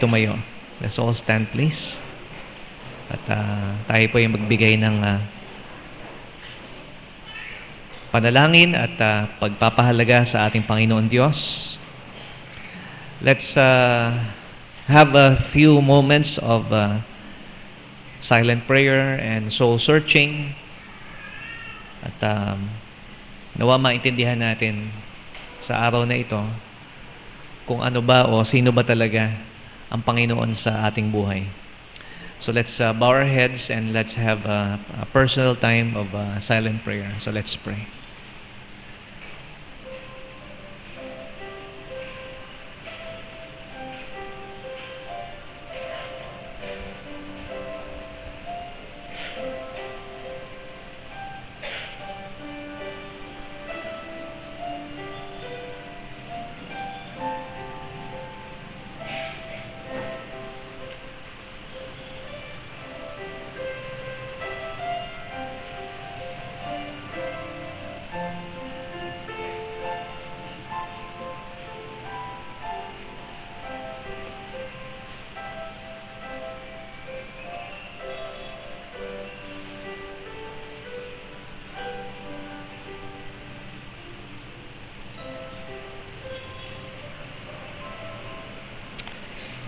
tumayo. Let's all stand, please. At tayo po yung magbigay ng panalangin at pagpapahalaga sa ating Panginoon Diyos. Let's have a few moments of silent prayer and soul searching. At nawa maintindihan natin sa araw na ito kung ano ba o sino ba talaga ang Panginoon sa ating buhay. So let's bow our heads and let's have a personal time of silent prayer. So let's pray.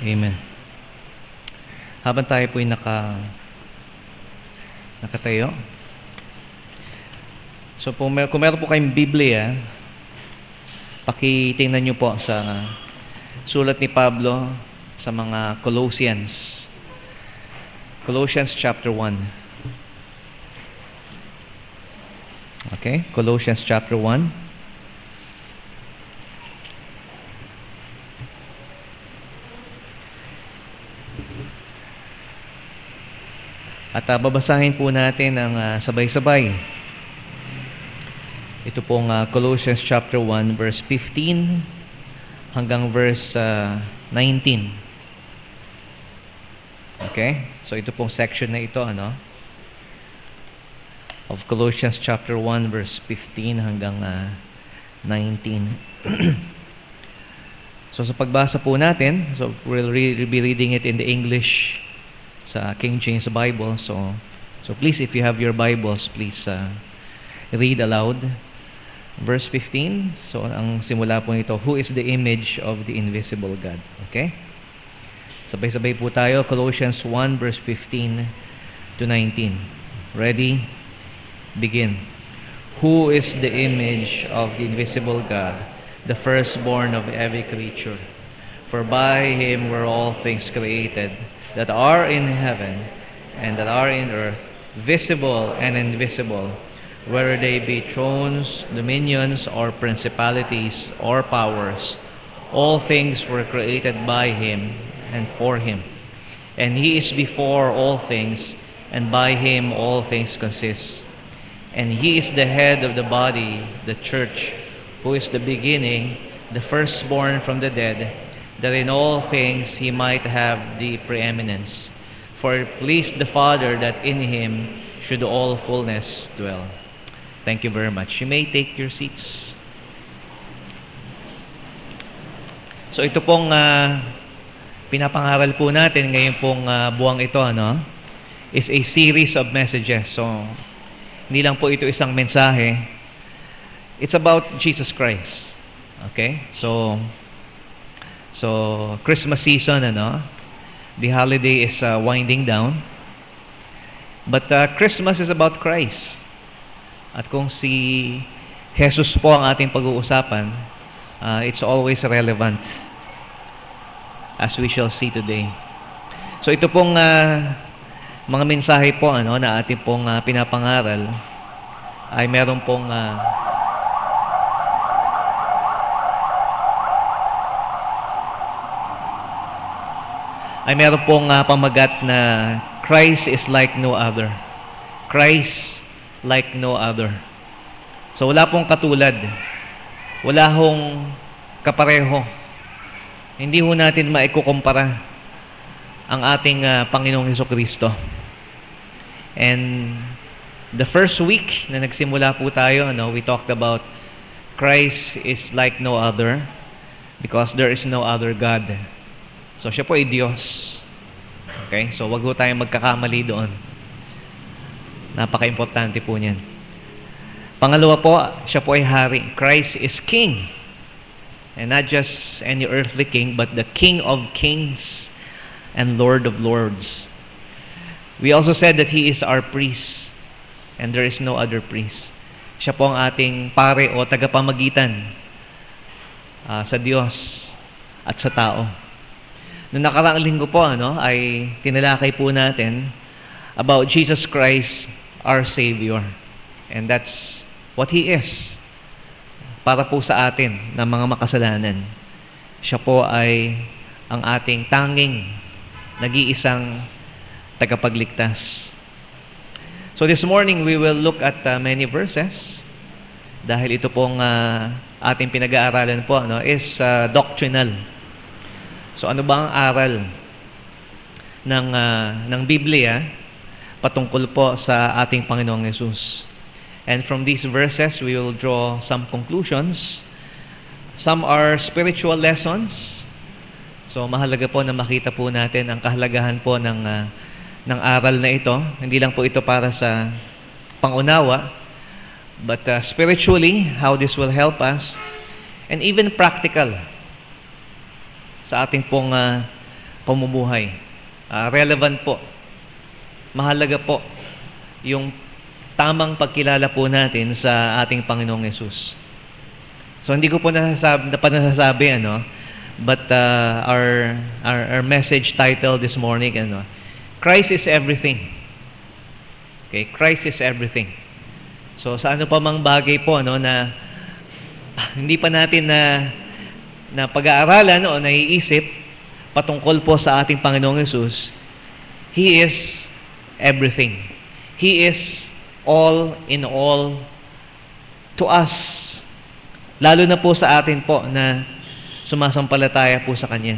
Amen. Habang tayo po'y nakatayo. So kung meron po kayong Biblia, pakitingnan nyo po sa sulat ni Pablo sa mga Colossians. Colossians chapter 1. Okay? Colossians chapter 1. At babasahin po natin ang sabay-sabay. Ito pong Colossians chapter 1 verse 15 hanggang verse 19. Okay? So ito pong section na ito, of Colossians chapter 1 verse 15 hanggang 19. So sa pagbasa po natin, so we'll be reading it in the English sa King James Bible. So please, if you have your Bibles, please read aloud. Verse 15. So ang simula po nito, who is the image of the invisible God? Okay? Sabay-sabay po tayo. Colossians 1 verse 15 to 19. Ready? Begin. Who is the image of the invisible God, the firstborn of every creature? For by Him were all things created, that are in heaven and that are in earth, visible and invisible, whether they be thrones, dominions, or principalities, or powers. All things were created by Him and for Him. And He is before all things, and by Him all things consist. And He is the head of the body, the church, who is the beginning, the firstborn from the dead, that in all things He might have the preeminence. For it pleased the Father that in Him should all fullness dwell. Thank you very much. You may take your seats. So ito pong pinapangaral po natin ngayon pong buwang ito, is a series of messages. So hindi lang po ito isang mensahe. It's about Jesus Christ. Okay? So Christmas season, the holiday is winding down. But Christmas is about Christ. At kung si Jesus po ang ating pag-uusapan, it's always relevant, as we shall see today. So ito pong mga mensahe po na ating pong pinapangaral ay meron pong pamagat na Christ is like no other. Christ like no other. So wala pong katulad. Wala hong kapareho. Hindi ho natin maikukumpara ang ating Panginoong Hesukristo. And the first week na nagsimula po tayo, we talked about Christ is like no other because there is no other God. So siya po ay Diyos. Okay? So wag po tayong magkakamali doon. Napaka-importante po niyan. Pangalawa po, siya po ay hari. Christ is King. And not just any earthly king, but the King of kings and Lord of lords. We also said that He is our priest. And there is no other priest. Siya po ang ating pare o tagapamagitan sa Diyos at sa tao. Noong nakaraang linggo po, ay tinalakay po natin about Jesus Christ, our Savior. And that's what He is para po sa atin na mga makasalanan. Siya po ay ang ating tanging nag-iisang tagapagligtas. So this morning, we will look at many verses. Dahil ito pong ating pinag-aaralan po is doctrinal. So ano ba ang aral ng Biblia patungkol po sa ating Panginoong Yesus? And from these verses, we will draw some conclusions. Some are spiritual lessons. So mahalaga po na makita po natin ang kahalagahan po ng aral na ito. Hindi lang po ito para sa pangunawa, but spiritually, how this will help us, and even practical sa ating pong pamumuhay. Relevant po. Mahalaga po yung tamang pagkilala po natin sa ating Panginoong Yesus. So hindi ko po nasasabi but our message title this morning Christ is everything. Okay, Christ is everything. So sa ano pa mang bagay po na hindi pa natin na pag-aaralan o naiisip patungkol po sa ating Panginoong Yesus, He is everything. He is all in all to us. Lalo na po sa atin po na sumasampalataya po sa Kanya.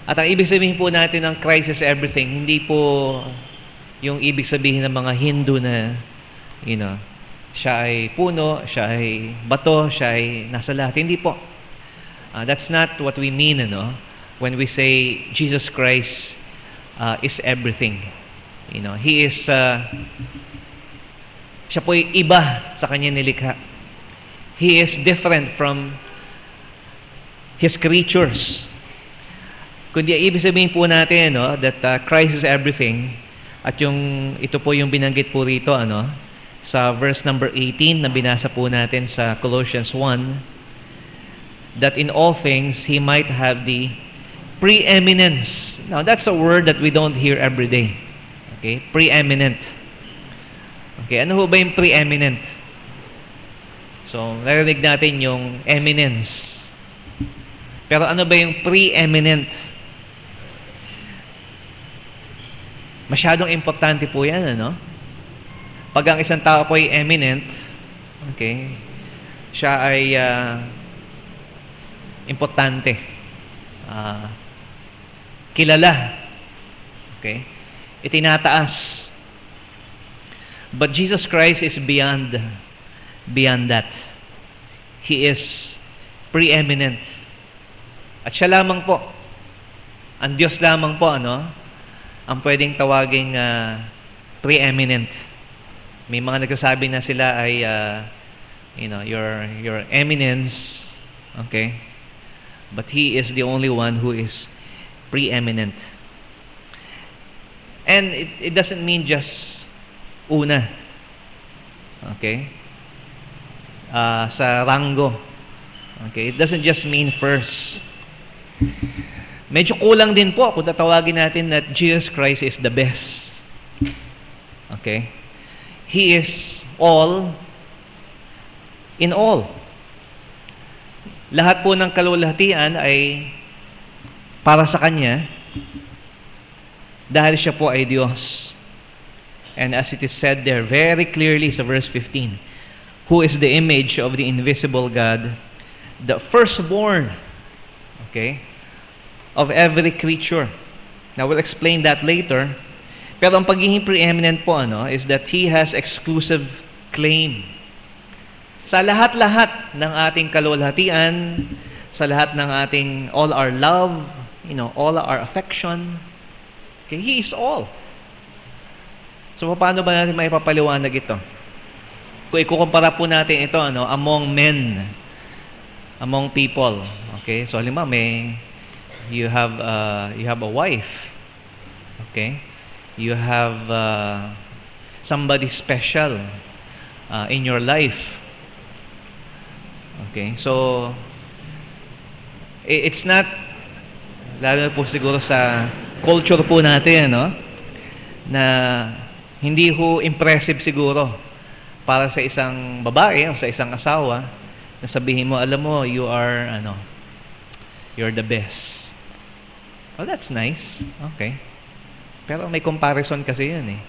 At ang ibig sabihin po natin ng Christ is everything, hindi po yung ibig sabihin ng mga Hindu na siya ay puno, siya ay bato, siya ay nasa lahat. Hindi po. That's not what we mean when we say Jesus Christ is everything. He is siya po ay iba sa Kanya nilikha. He is different from His creatures. Kundi ibig sabihin po natin that Christ is everything, at ito po yung binanggit po rito sa verse number 18 na binasa po natin sa Colossians 1, that in all things He might have the preeminence. Now that's a word that we don't hear every day. Okay, preeminent. Okay, ano ho ba yung preeminent? So, narinig natin yung eminence. Pero ano ba yung preeminent? Masyadong importante po yan, Pag ang isang tao po ay eminent, okay, siya ay importante. Kilala. Okay? Itinataas. But Jesus Christ is beyond that. He is preeminent. At siya lamang po, ang Diyos lamang po, ang pwedeng tawaging preeminent. May mga nagsasabi na sila ay, your eminence, okay? But He is the only one who is preeminent. And it doesn't mean just una. Okay? Sa rango. Okay? It doesn't just mean first. Medyo kulang din po kung tatawagin natin that Jesus Christ is the best. Okay? He is all in all. Lahat po ng kalulahatian ay para sa Kanya dahil siya po ay Diyos. And as it is said there very clearly sa verse 15, who is the image of the invisible God, the firstborn, okay, of every creature. Now, we'll explain that later. Pero ang pagiging preeminent po, is that He has exclusive claim. Sa lahat-lahat ng ating kalulhatian, sa lahat ng ating all our love, all our affection. Okay, He is all. So, paano ba natin maipapaliwanag ito? Kung ikukumpara po natin ito, among men, among people. Okay, so halimbawa, you have a wife. Okay, you have somebody special in your life. Okay, so it's not, lalo na po siguro sa culture po natin, na hindi ho impressive siguro para sa isang babae o sa isang asawa na sabihin mo, alam mo, you're the best. Well, that's nice. Okay. Pero may comparison kasi yun eh.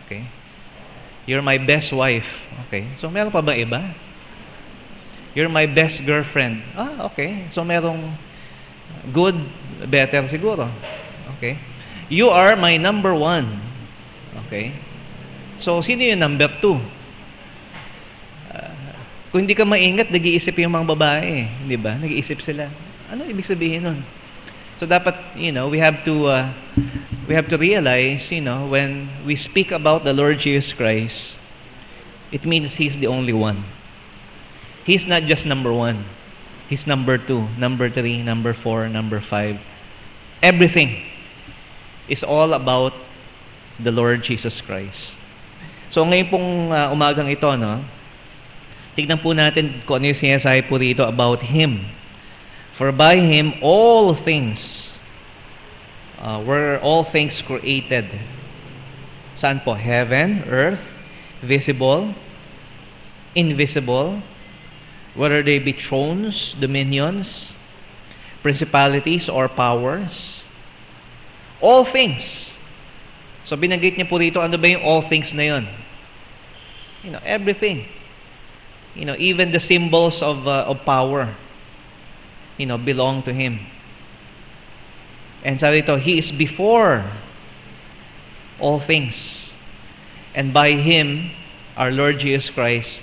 Okay. You're my best wife. Okay. So, meron pa ba iba? You're my best girlfriend. Okay. So, merong good, better siguro. Okay. You are my number one. Okay? So, sino yung number 2? Kung hindi ka maingat, nag-iisip yung mga babae. Di ba? Nag-iisip sila. Ano ibig sabihin nun? So, dapat, we have to realize, when we speak about the Lord Jesus Christ, it means He's the only one. He's not just number 1. He's number 2, number 3, number 4, number 5. Everything is all about the Lord Jesus Christ. So ngayon pong umagang ito, tignan po natin kung ano yung sinasabi po rito about Him. For by Him all things were all things created. Saan po? Heaven, earth, visible, invisible, whether they be thrones, dominions, principalities, or powers. All things. So, binanggit niya po rito, ano ba yung all things na yun? Everything. Even the symbols of power, belong to Him. And sabi ito, He is before all things. And by Him, our Lord Jesus Christ,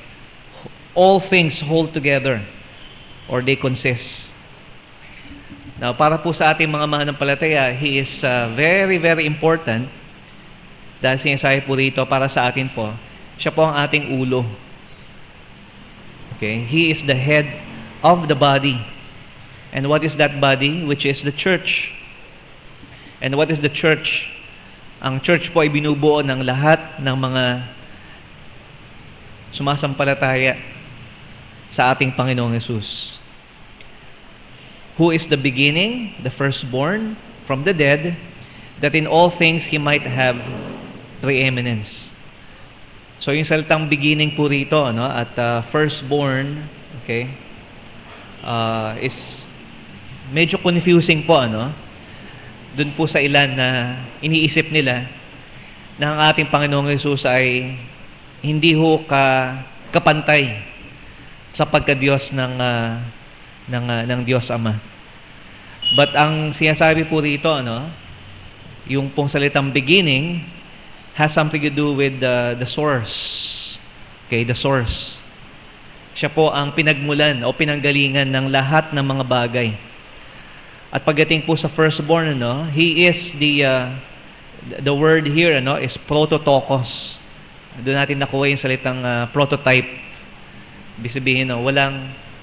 all things hold together, or they consist. Now, para po sa ating mga mananampalataya, He is very, very important. Dahil sinasabi po rito, para sa atin po, siya po ang ating ulo. Okay? He is the head of the body. And what is that body? Which is the church. And what is the church? Ang church po ay binubuo ng lahat ng mga sumasampalataya sa ating Panginoong Hesus. Who is the beginning, the firstborn from the dead, that in all things He might have preeminence. So yung salitang beginning po rito, at firstborn, okay, is medyo confusing po, Doon po sa ilan na iniisip nila na ang ating Panginoong Hesus ay hindi ho kapantay sa pagka-Diyos ng Diyos Ama. But ang sinasabi po rito, yung pong salitang beginning has something to do with the source. Okay, the source. Siya po ang pinagmulan o pinanggalingan ng lahat ng mga bagay. At pagdating po sa firstborn, He is the word here, is prototokos. Doon natin nakuha yung salitang prototype. Ibig sabihin,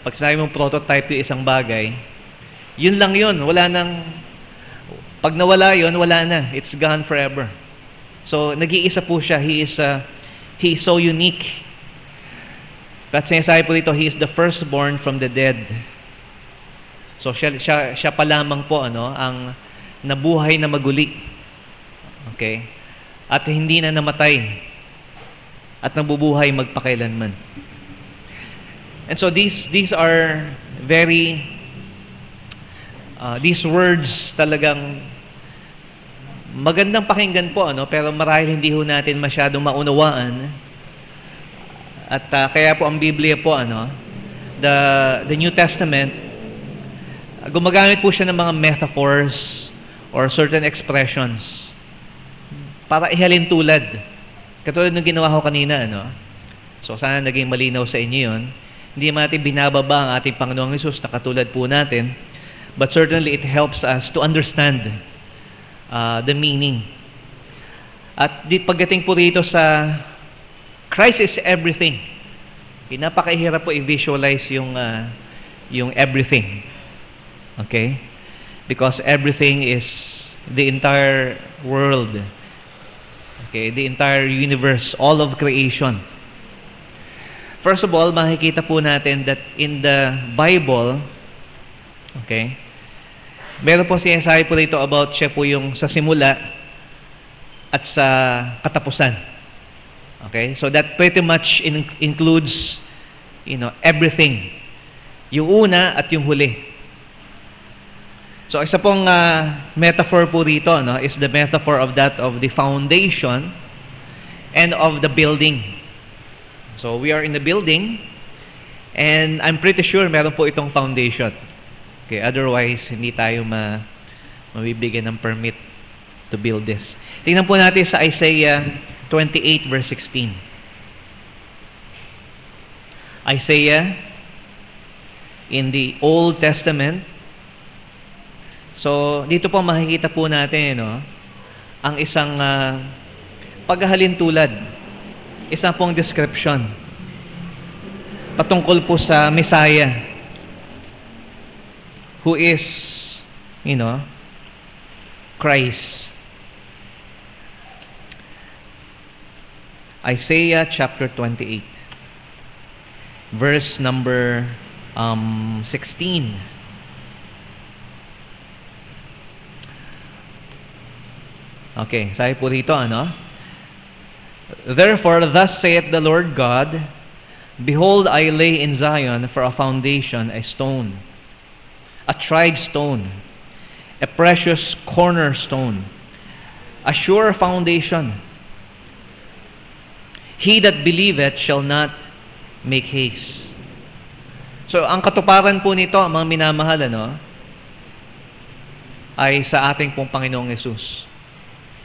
pag sinabi mong prototype yung isang bagay, yun lang yun. Pag nawala yun, wala na. It's gone forever. So, nag-iisa po siya. He is so unique. At sinasabi po dito, He is the firstborn from the dead. So, siya pa lamang po, ang nabuhay na maguli. Okay? At hindi na namatay. At nabubuhay magpakailanman. And so, these are very, these words talagang magandang pakinggan po, pero marahil hindi ho natin masyadong maunawaan. At kaya po ang Biblia po, the New Testament, gumagamit po siya ng mga metaphors or certain expressions para ihalin tulad. Katulad ng ginawa ko kanina, So sana naging malinaw sa inyo yun. Hindi natin binababa ang ating Panginoong Hesus na katulad po natin. but certainly it helps us to understand the meaning. At pagdating po dito sa Christ is everything, napakahirap po i-visualize yung everything. Okay? Because everything is the entire world. Okay? The entire universe, all of creation. First of all, makikita po natin that in the Bible, okay, meron po sinasabi po dito about siya po yung sa simula at sa katapusan. Okay? So that pretty much includes, everything. Yung una at yung huli. So isa pong metaphor po dito, is the metaphor of the foundation and of the building. So we are in the building, and I'm pretty sure meron po itong foundation. Okay, otherwise hindi tayo mabibigyan ng permit to build this. Tingnan po natin sa Isaiah 28 verse 16. Isaiah in the Old Testament. So dito po makikita po natin ang isang paghahalintulad, isang pong description patungkol po sa Messiah who is Christ. Isaiah chapter 28 verse number 16. Okay, sabi po rito, Therefore, thus saith the Lord God, Behold, I lay in Zion for a foundation a stone, a tried stone, a precious cornerstone, a sure foundation. He that believeth shall not make haste. So, ang katuparan po nito, mga minamahal, ay sa ating pong Panginoong Yesus.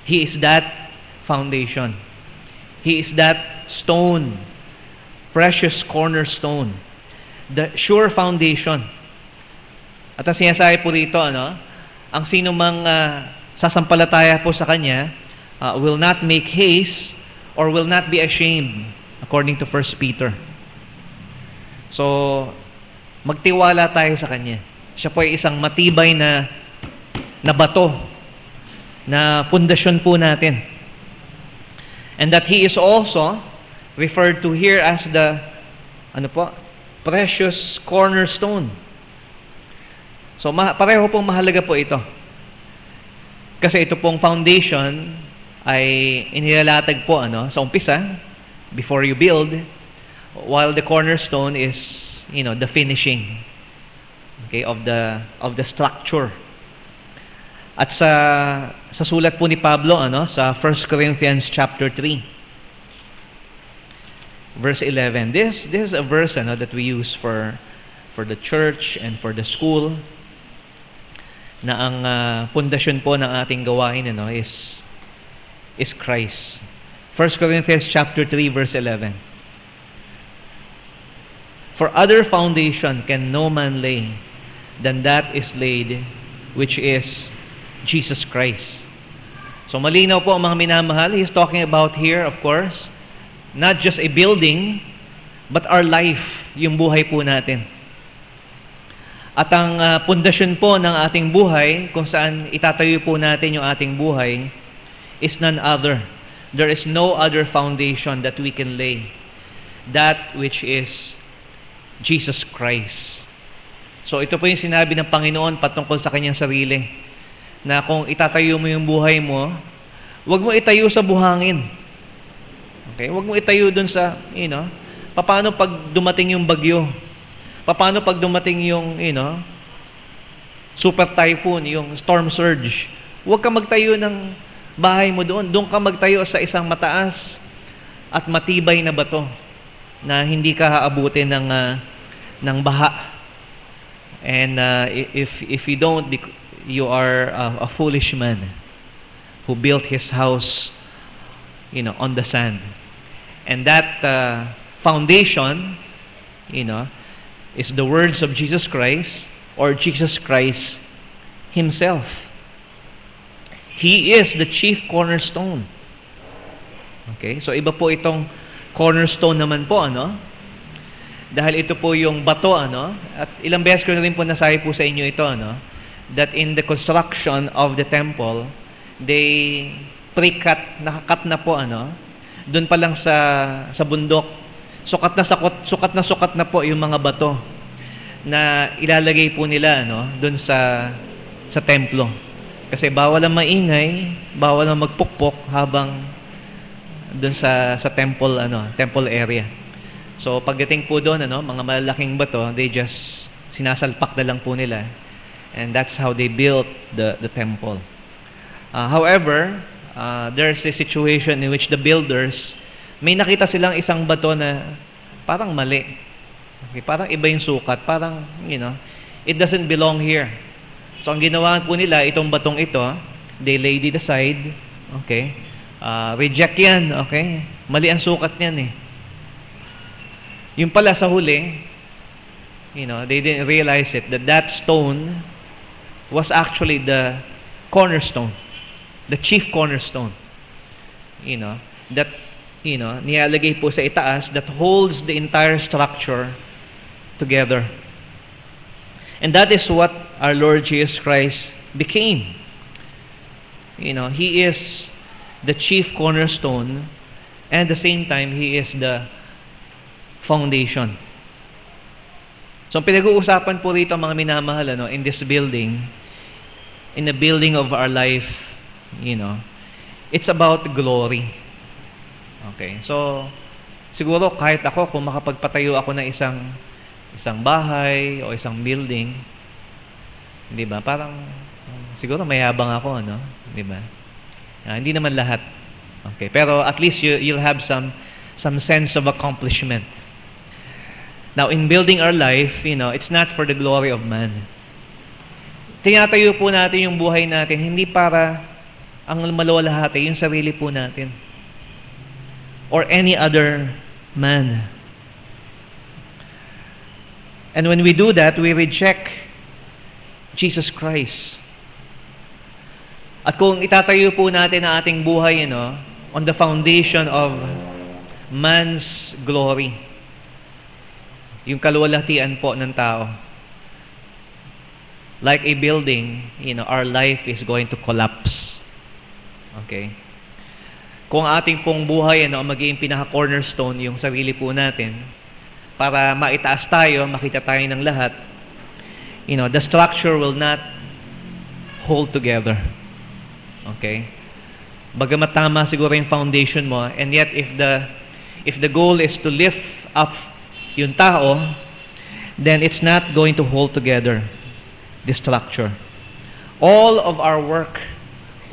He is that foundation. He is that stone, precious cornerstone, the sure foundation. At ang sinasabi po dito, ang sino mang sasampalataya po sa Kanya will not make haste or will not be ashamed, according to 1 Peter. So, magtiwala tayo sa Kanya. Siya po ay isang matibay na bato, na pundasyon po natin. And that He is also referred to here as the precious cornerstone. So pareho pong mahalaga po ito. Kasi ito pong foundation ay inilalatag po sa umpisa, before you build, while the cornerstone is the finishing, okay, of the structure. At sa sulat po ni Pablo sa 1 Corinthians chapter 3 verse 11. This is a verse that we use for the church and for the school, na ang pundasyon po ng ating gawain is Christ. 1 Corinthians chapter 3 verse 11. For other foundation can no man lay than that is laid, which is Jesus Christ. So malinaw po mga minamahal, he's talking about here, of course, not just a building, but our life, yung buhay po natin. At ang pundasyon po ng ating buhay, kung saan itatayo po natin yung ating buhay, is none other. There is no other foundation that we can lay. That which is Jesus Christ. So ito po yung sinabi ng Panginoon patungkol sa Kanyang sarili, na kung itatayo mo yung buhay mo, huwag mo itayo sa buhangin. Okay? Huwag mo itayo dun sa, paano pag dumating yung bagyo? Paano pag dumating yung, super typhoon, yung storm surge? Huwag ka magtayo ng bahay mo doon. Doon ka magtayo sa isang mataas at matibay na bato na hindi ka haabutin ng baha. And if you don't, you are a foolish man who built his house, on the sand. And that foundation, is the words of Jesus Christ, or Jesus Christ Himself. He is the chief cornerstone. Okay? So iba po itong cornerstone naman po, ano? Dahil ito po yung bato, ano? At ilang beses ko na rin po nasabi po sa inyo ito, ano? That in the construction of the temple, they pre-cut, nakakat na po, ano? Doon pa lang sa bundok, sukat na po yung mga bato na ilalagay po nila, ano? Doon sa templo. Kasi bawal ang maingay, bawal ang magpukpok habang doon sa temple, ano, temple area. So pagdating po doon, ano, mga malalaking bato, they just sinasalpak na lang po nila. And that's how they built the temple. However, there's a situation in which the builders, may nakita silang isang bato na parang mali. Okay, parang iba yung sukat. Parang, it doesn't belong here. So ang ginawa po nila, itong batong ito, they laid it aside. Okay? Reject yan. Okay? Mali ang sukat niyan eh. Yung pala sa huli, they didn't realize it, that stone was actually the cornerstone, the chief cornerstone. That, nilalagay po sa itaas that holds the entire structure together. And that is what our Lord Jesus Christ became. He is the chief cornerstone, and at the same time, He is the foundation. So, pinag-uusapan po rito mga minamahal, in this building, in the building of our life, it's about glory. Okay, so, siguro kahit ako, kung makapagpatayo ako ng isang bahay o isang building, di ba? Parang siguro mayabang ako, di ba? Hindi naman lahat. Okay, pero at least you'll have some sense of accomplishment. Now, in building our life, it's not for the glory of man. Tinatayo po natin yung buhay natin hindi para ang maluwalhati yung sarili po natin or any other man. And when we do that, we reject Jesus Christ. At kung itatayo po natin ang ating buhay, on the foundation of man's glory, yung kaluwalhatian po ng tao, like a building, our life is going to collapse. Okay? Kung ating pong buhay, magiging pinaka-cornerstone yung sarili po natin, para maitaas tayo, makita tayo ng lahat, the structure will not hold together. Okay? Bagamat tama siguro yung foundation mo, and yet if the goal is to lift up yung tao, then it's not going to hold together the structure. All of our work,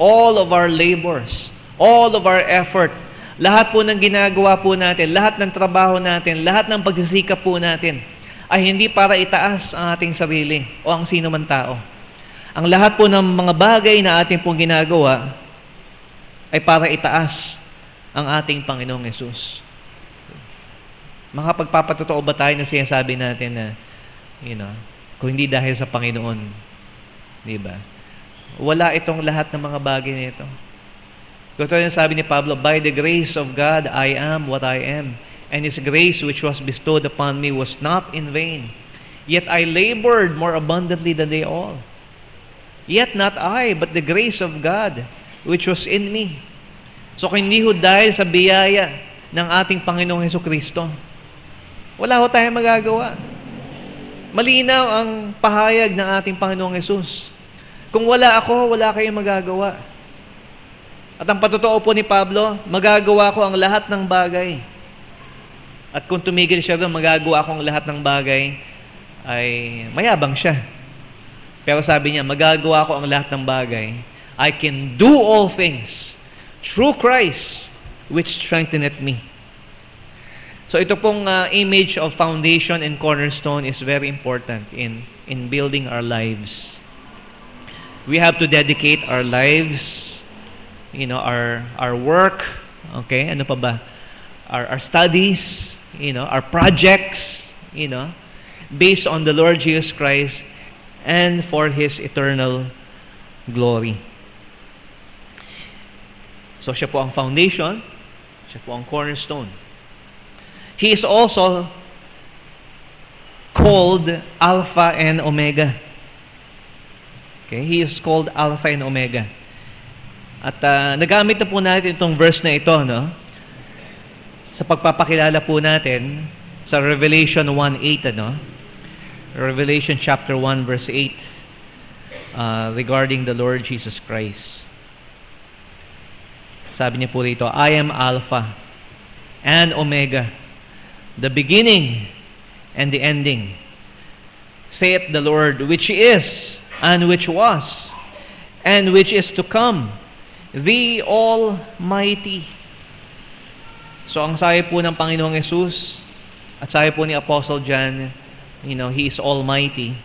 all of our labors, all of our effort, lahat po ng ginagawa po natin, lahat ng trabaho natin, lahat ng pagsisikap po natin, ay hindi para itaas ang ating sarili o ang sino man tao. Ang lahat po ng mga bagay na ating pong ginagawa ay para itaas ang ating Panginoong Hesus. Makapagpapatotoo ba tayo na sinasabi natin na, kung hindi dahil sa Panginoon, di ba? Wala itong lahat ng mga bagay na ito. Ito yung sabi ni Pablo, by the grace of God, I am what I am. And His grace which was bestowed upon me was not in vain. Yet I labored more abundantly than they all. Yet not I, but the grace of God which was in me. So kung hindi ho dahil sa biyaya ng ating Panginoong Hesukristo, wala ho tayong magagawa. Malinaw ang pahayag ng ating Panginoong Hesus. Kung wala ako, wala kayong magagawa. At ang patotoo po ni Pablo, magagawa ko ang lahat ng bagay. At kung tumigil siya doon, magagawa ko ang lahat ng bagay, ay mayabang siya. Pero sabi niya, magagawa ko ang lahat ng bagay. I can do all things through Christ, which strengtheneth me. So ito pong image of foundation and cornerstone is very important in building our lives. We have to dedicate our lives, our work, okay, ano pa ba? Our studies, our projects, based on the Lord Jesus Christ and for His eternal glory. So siya po ang foundation, siya po ang cornerstone. He is also called Alpha and Omega. Okay, He is called Alpha and Omega. At nagamit na po natin itong verse na ito, no? Sa pagpapakilala po natin sa Revelation 1:8, ano? Revelation chapter 1 verse 8 regarding the Lord Jesus Christ. Sabi niya po rito, I am Alpha and Omega, the beginning and the ending, saith the Lord, which is, and which was, and which is to come, the Almighty. So ang sabi po ng Panginoong Yesus, at sabi po ni Apostle John, He is Almighty,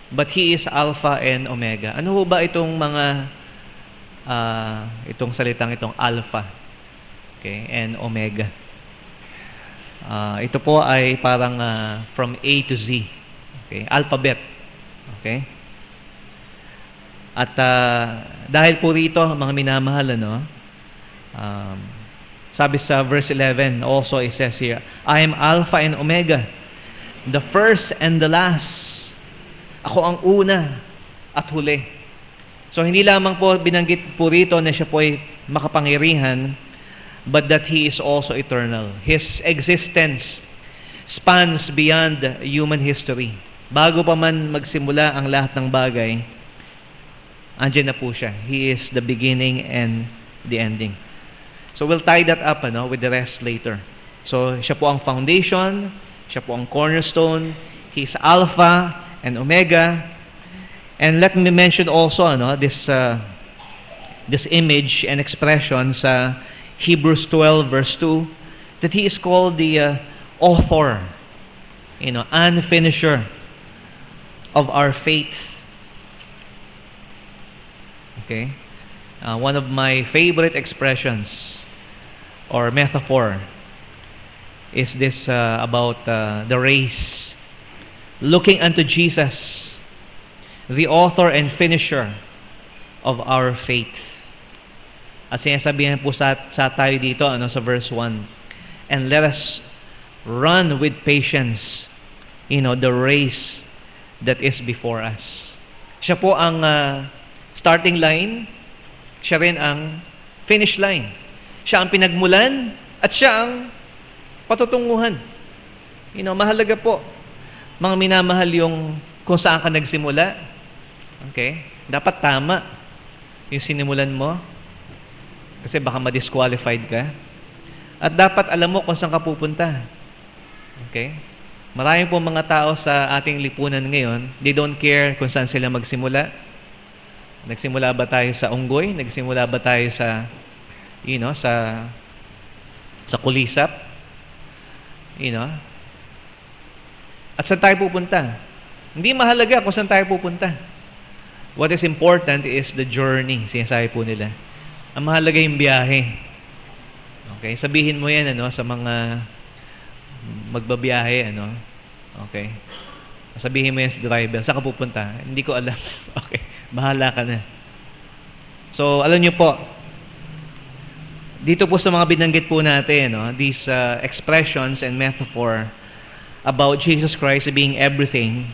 but He is Alpha and Omega. Ano ho ba itong mga, itong salitang itong Alpha, okay, and Omega? Ito po ay parang from A to Z, okay, alphabet, okay? At dahil po rito, mga minamahal, sabi sa verse 11, also it says here, I am Alpha and Omega, the first and the last. Ako ang una at huli. So hindi lamang po binanggit po rito na siya po ay makapangyarihan, but that He is also eternal. His existence spans beyond human history. Bago pa man magsimula ang lahat ng bagay, andyan na po siya. He is the beginning and the ending. So we'll tie that up with the rest later. So siya po ang foundation, siya po ang cornerstone, He is Alpha and Omega. And let me mention also this image and expression sa Hebrews 12 verse 2, that He is called the author, and finisher of our faith. Okay? One of my favorite expressions or metaphor is this about the race. Looking unto Jesus, the author and finisher of our faith. At sinasabihan po sa tayo dito sa verse 1, and let us run with patience the race that is before us. Siya po ang starting line, siya rin ang finish line. Siya ang pinagmulan at siya ang patutunguhan. Mahalaga po, mga minamahal, yung kung saan ka nagsimula. Okay? Dapat tama yung sinimulan mo, kasi baka ma-disqualified ka. At dapat alam mo kung saan ka pupunta. Okay? Marami po mga tao sa ating lipunan ngayon, they don't care kung saan sila magsimula. Nagsimula ba tayo sa unggoy? Nagsimula ba tayo sa sa kulisap? At saan tayo pupunta? Hindi mahalaga kung saan tayo pupunta. What is important is the journey, sinasabi po nila. Ang mahalaga yung biyahe. Okay? Sabihin mo yan sa mga magbabiyahe. Okay? Sabihin mo yan sa driver, saan ka pupunta? Hindi ko alam. Okay, bahala ka na. So, alam niyo po, dito po sa mga binanggit po natin, these expressions and metaphor about Jesus Christ being everything,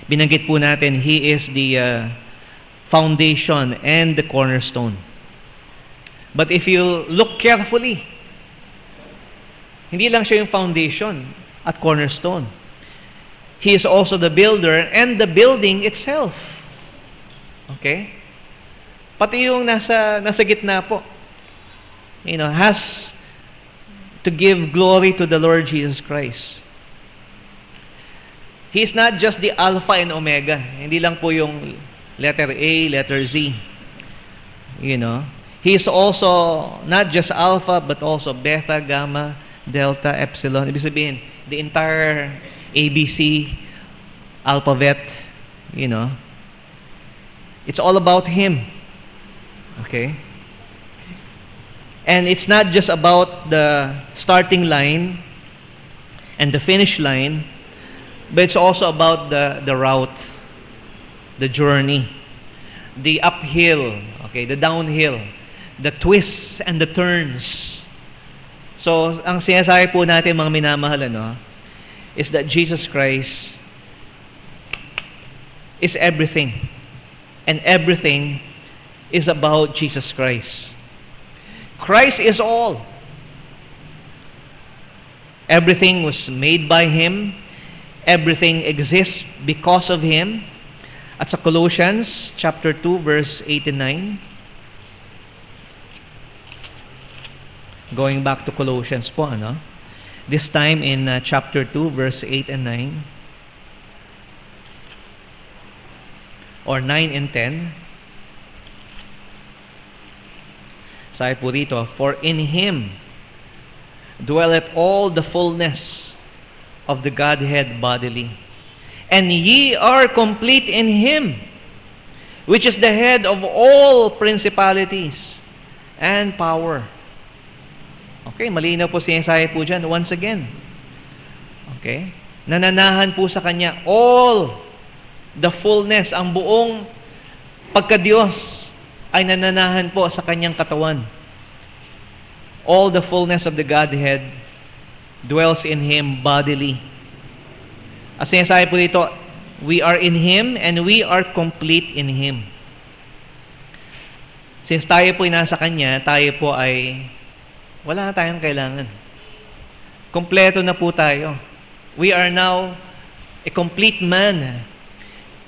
binanggit po natin, He is the foundation and the cornerstone. But if you look carefully, hindi lang siya yung foundation at cornerstone. He is also the builder and the building itself. Okay? Pati yung nasa gitna po, has to give glory to the Lord Jesus Christ. He is not just the Alpha and Omega. Hindi lang po yung letter A, letter Z. He is also not just Alpha, but also Beta, Gamma, Delta, Epsilon. Ibig sabihin, the entire ABC alphabet, it's all about Him. Okay? And it's not just about the starting line and the finish line, but it's also about the route, the journey, the uphill, okay, the downhill, the twists and the turns. So, ang sinasabi po natin mga minamahal, is that Jesus Christ is everything. And everything is about Jesus Christ. Christ is all. Everything was made by Him. Everything exists because of Him. At sa Colossians chapter 2, verse 8 and 9. Going back to Colossians po, this time in chapter 2, verse 8 and 9. Or 9 and 10. Sabi po dito, for in Him dwelleth all the fullness of the Godhead bodily, and ye are complete in Him, which is the head of all principalities and power. Okay, malinaw po sinasabi po dyan once again. Okay? Nananahan po sa Kanya all the fullness, ang buong pagka-Diyos ay nananahan po sa Kanyang katawan. All the fullness of the Godhead dwells in Him bodily. As sinasabi po dito, we are in Him and we are complete in Him. Since tayo po ay nasa Kanya, tayo po ay wala na tayong kailangan. Kompleto na po tayo. We are now a complete man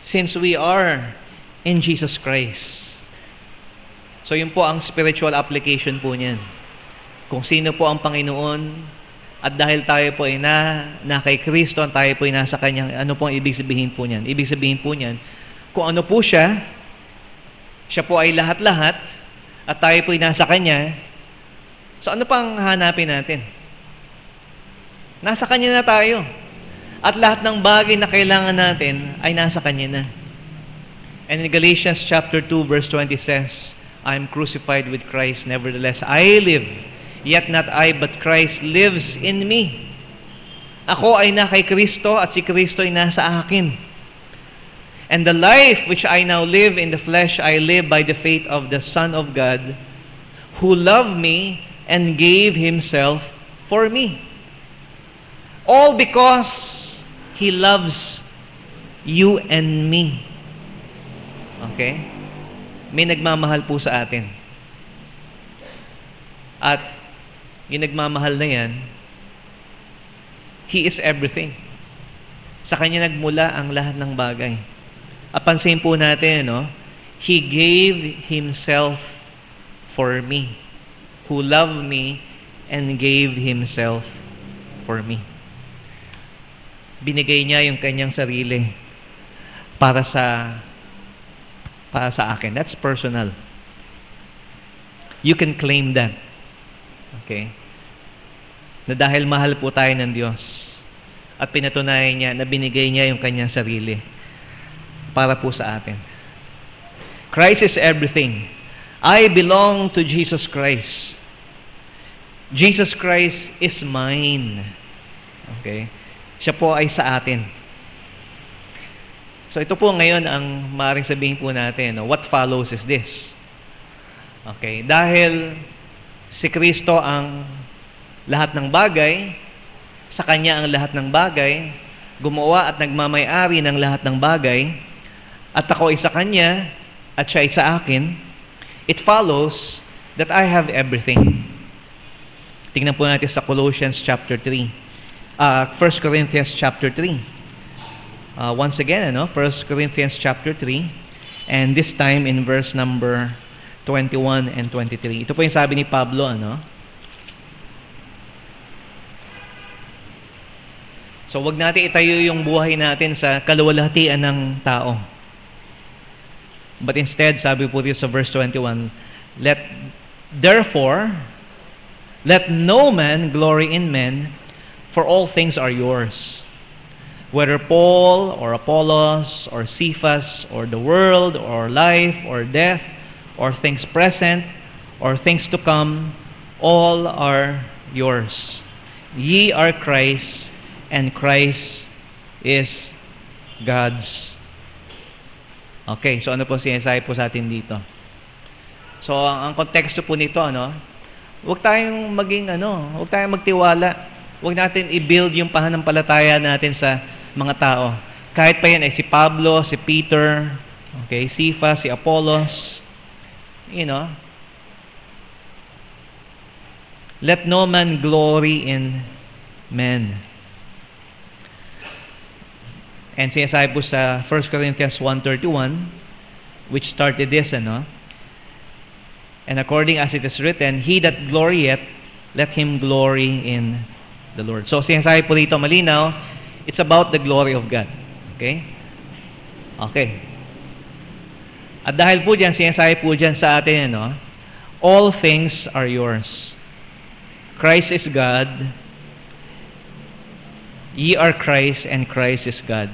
since we are in Jesus Christ. So yun po ang spiritual application po niyan. Kung sino po ang Panginoon, at dahil tayo po ay na kay Kristo, tayo po ay nasa Kanyang, ano po ang ibig sabihin po niyan? Ibig sabihin po niyan, kung ano po siya po ay lahat-lahat, at tayo po ay nasa Kanya, so ano pang hanapin natin? Nasa Kanya na tayo. At lahat ng bagay na kailangan natin ay nasa Kanya na. And in Galatians chapter 2 verse 20 says, I am crucified with Christ, nevertheless I live, yet not I, but Christ lives in me. Ako ay na kay Kristo at si Kristo ay nasa akin. And the life which I now live in the flesh, I live by the faith of the Son of God, who loved me and gave Himself for me. All because He loves you and me. Okay? May nagmamahal po sa atin. At yung nagmamahal na yan, He is everything. Sa Kanya nagmula ang lahat ng bagay. At pansin po natin, He gave Himself for me, who loved me and gave Himself for me. Binigay niya yung Kanyang sarili para sa akin. That's personal. You can claim that. Okay? Na dahil mahal po tayo ng Diyos at pinatunayan niya na binigay niya yung Kanyang sarili para po sa atin. Christ is everything. I belong to Jesus Christ. Jesus Christ is mine. Okay? Siya po ay sa atin. So ito po ngayon ang maaaring sabihin po natin, what follows is this. Okay, dahil si Kristo ang lahat ng bagay, sa Kanya ang lahat ng bagay, gumawa at nagmamay-ari ng lahat ng bagay, at ako ay sa Kanya, at siya ay sa akin, it follows that I have everything. Tingnan po natin sa Colossians chapter 3. 1 Corinthians chapter 3. Once again, 1 Corinthians chapter 3, and this time in verse number 21 and 23. Ito po yung sabi ni Pablo, So, wag natin itayo yung buhay natin sa kaluwalhatian ng tao. But instead, sabi po dito sa verse 21, Therefore, let no man glory in men, for all things are yours. Whether Paul or Apollos or Cephas or the world or life or death or things present or things to come, all are yours. Ye are Christ, and Christ is God's. Okay, so ano po sinasabi po sa atin dito? So, ang konteksto po nito, huwag tayong huwag tayong magtiwala. Huwag natin i-build yung pananampalataya natin sa mga tao. Kahit pa yan ay si Pablo, si Peter, okay, Cephas, si Apollos, let no man glory in men. And sinasabi po sa 1 Corinthians 1:31, which started this, and according as it is written, he that glorieth, let him glory in the Lord. So sinasabi po dito malinaw, it's about the glory of God. Okay? Okay. At dahil po dyan, sinasabi po dyan sa atin, all things are yours. Christ is God. Ye are Christ, and Christ is God.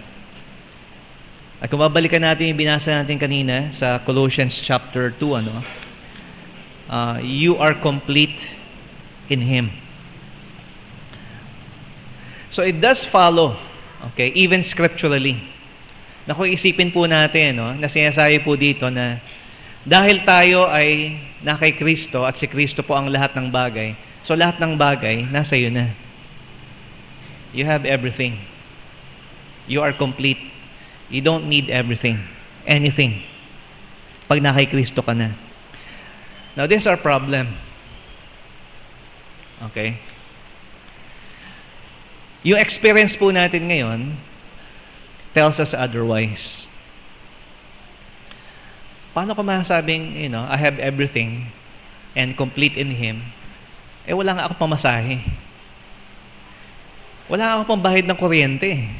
At kung babalikan natin yung binasa natin kanina sa Colossians chapter 2, you are complete in Him. So it does follow, okay, even scripturally, na kung isipin po natin, na sinasabi po dito na dahil tayo ay na kay Kristo at si Kristo po ang lahat ng bagay, so lahat ng bagay nasa iyo na. You have everything. You are complete. You don't need everything, anything. Pag na kay Kristo ka na. Now, this is our problem. Okay? Yung experience po natin ngayon tells us otherwise. Paano ko masasabing, I have everything and complete in Him? Wala nga ako pamasahe. Wala ako pambahid ng kuryente.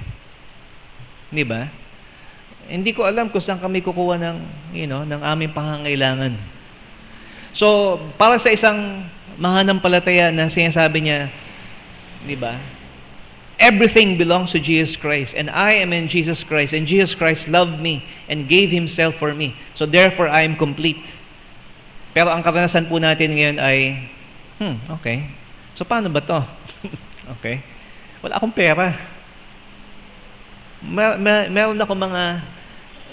Di ba? Hindi ko alam kung saan kami kukuha ng, ng aming pangangailangan. So, para sa isang mananampalataya na sinasabi niya, di ba? Everything belongs to Jesus Christ, and I am in Jesus Christ, and Jesus Christ loved me and gave Himself for me. So, therefore, I am complete. Pero ang karanasan po natin ngayon ay, okay. So, paano ba to? Okay. Wala akong pera. Meron ako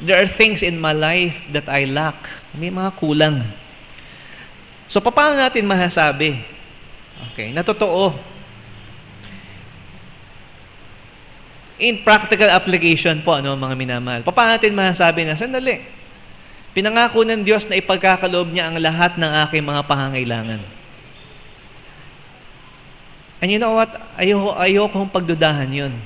there are things in my life that I lack. May mga kulang. So, paano natin masasabi? Okay, na totoo. In practical application po, mga minamahal. Paano natin masasabi na, sandali, pinangako ng Diyos na ipagkakaloob niya ang lahat ng aking mga pangangailangan. And you know what? Ayokong pagdudahan yun.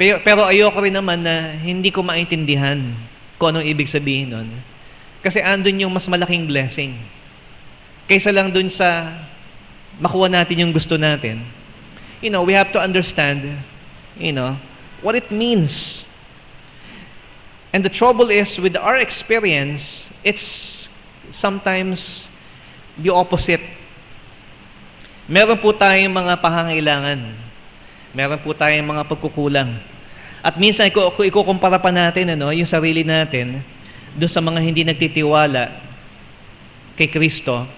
Pero ayoko rin naman na hindi ko maintindihan kung anong ibig sabihin nun. Kasi andun yung mas malaking blessing. Kaysa lang dun sa makuha natin yung gusto natin. We have to understand, what it means. And the trouble is, with our experience, it's sometimes the opposite. Meron po tayong mga pangangailangan. Meron po tayong mga pagkukulang. At minsan, ikukumpara pa natin yung sarili natin doon sa mga hindi nagtitiwala kay Kristo.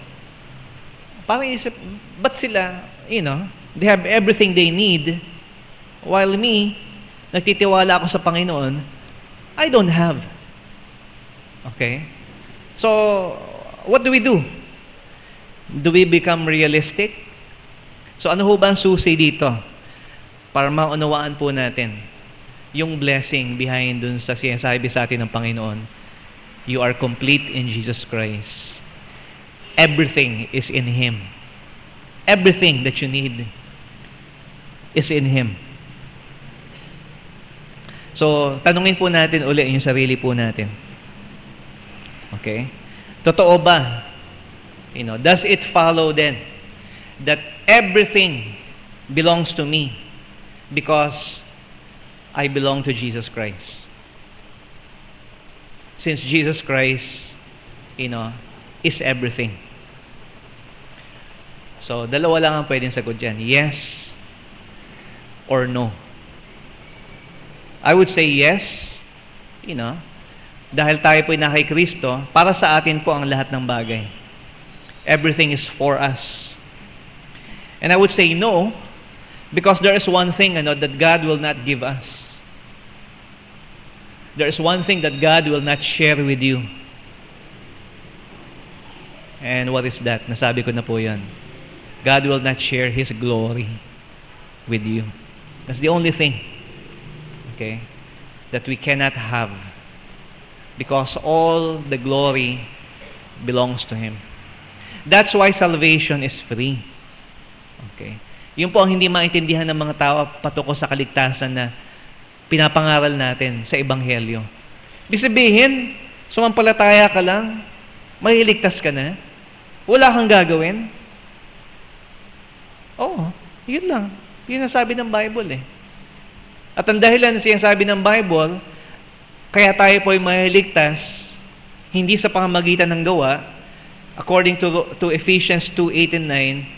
Parang isip, ba't sila, they have everything they need, while me, nagtitiwala ako sa Panginoon, I don't have. Okay? So, what do we do? Do we become realistic? So, ano ho ba ang susi dito? Para maunawaan po natin yung blessing behind dun sa sinasabi sa atin ng Panginoon. You are complete in Jesus Christ. Everything is in Him. Everything that you need is in Him. So, tanungin po natin uli yung sarili po natin. Okay? Totoo ba? Does it follow then that everything belongs to me because I belong to Jesus Christ? Since Jesus Christ, is everything. So, dalawa lang ang pwedeng sagot dyan. Yes or no. I would say yes, dahil tayo po'y na kay Kristo, para sa atin po ang lahat ng bagay. Everything is for us. And I would say no, because there is one thing that God will not give us. There is one thing that God will not share with you. And what is that? Nasabi ko na po yan. God will not share His glory with you. That's the only thing, okay, that we cannot have, because all the glory belongs to Him. That's why salvation is free. Okay. Yun po ang hindi maintindihan ng mga tao patungkol sa kaligtasan na pinapangaral natin sa Ebanghelyo. Ibig sabihin, sumampalataya ka lang, maliligtas ka na, wala kang gagawin. Oo, yun lang. Yun ang sabi ng Bible eh. At ang dahilan siya sabi ng Bible, kaya tayo po ay maliligtas, hindi sa pamamagitan ng gawa, according to Ephesians 2:8 and 9,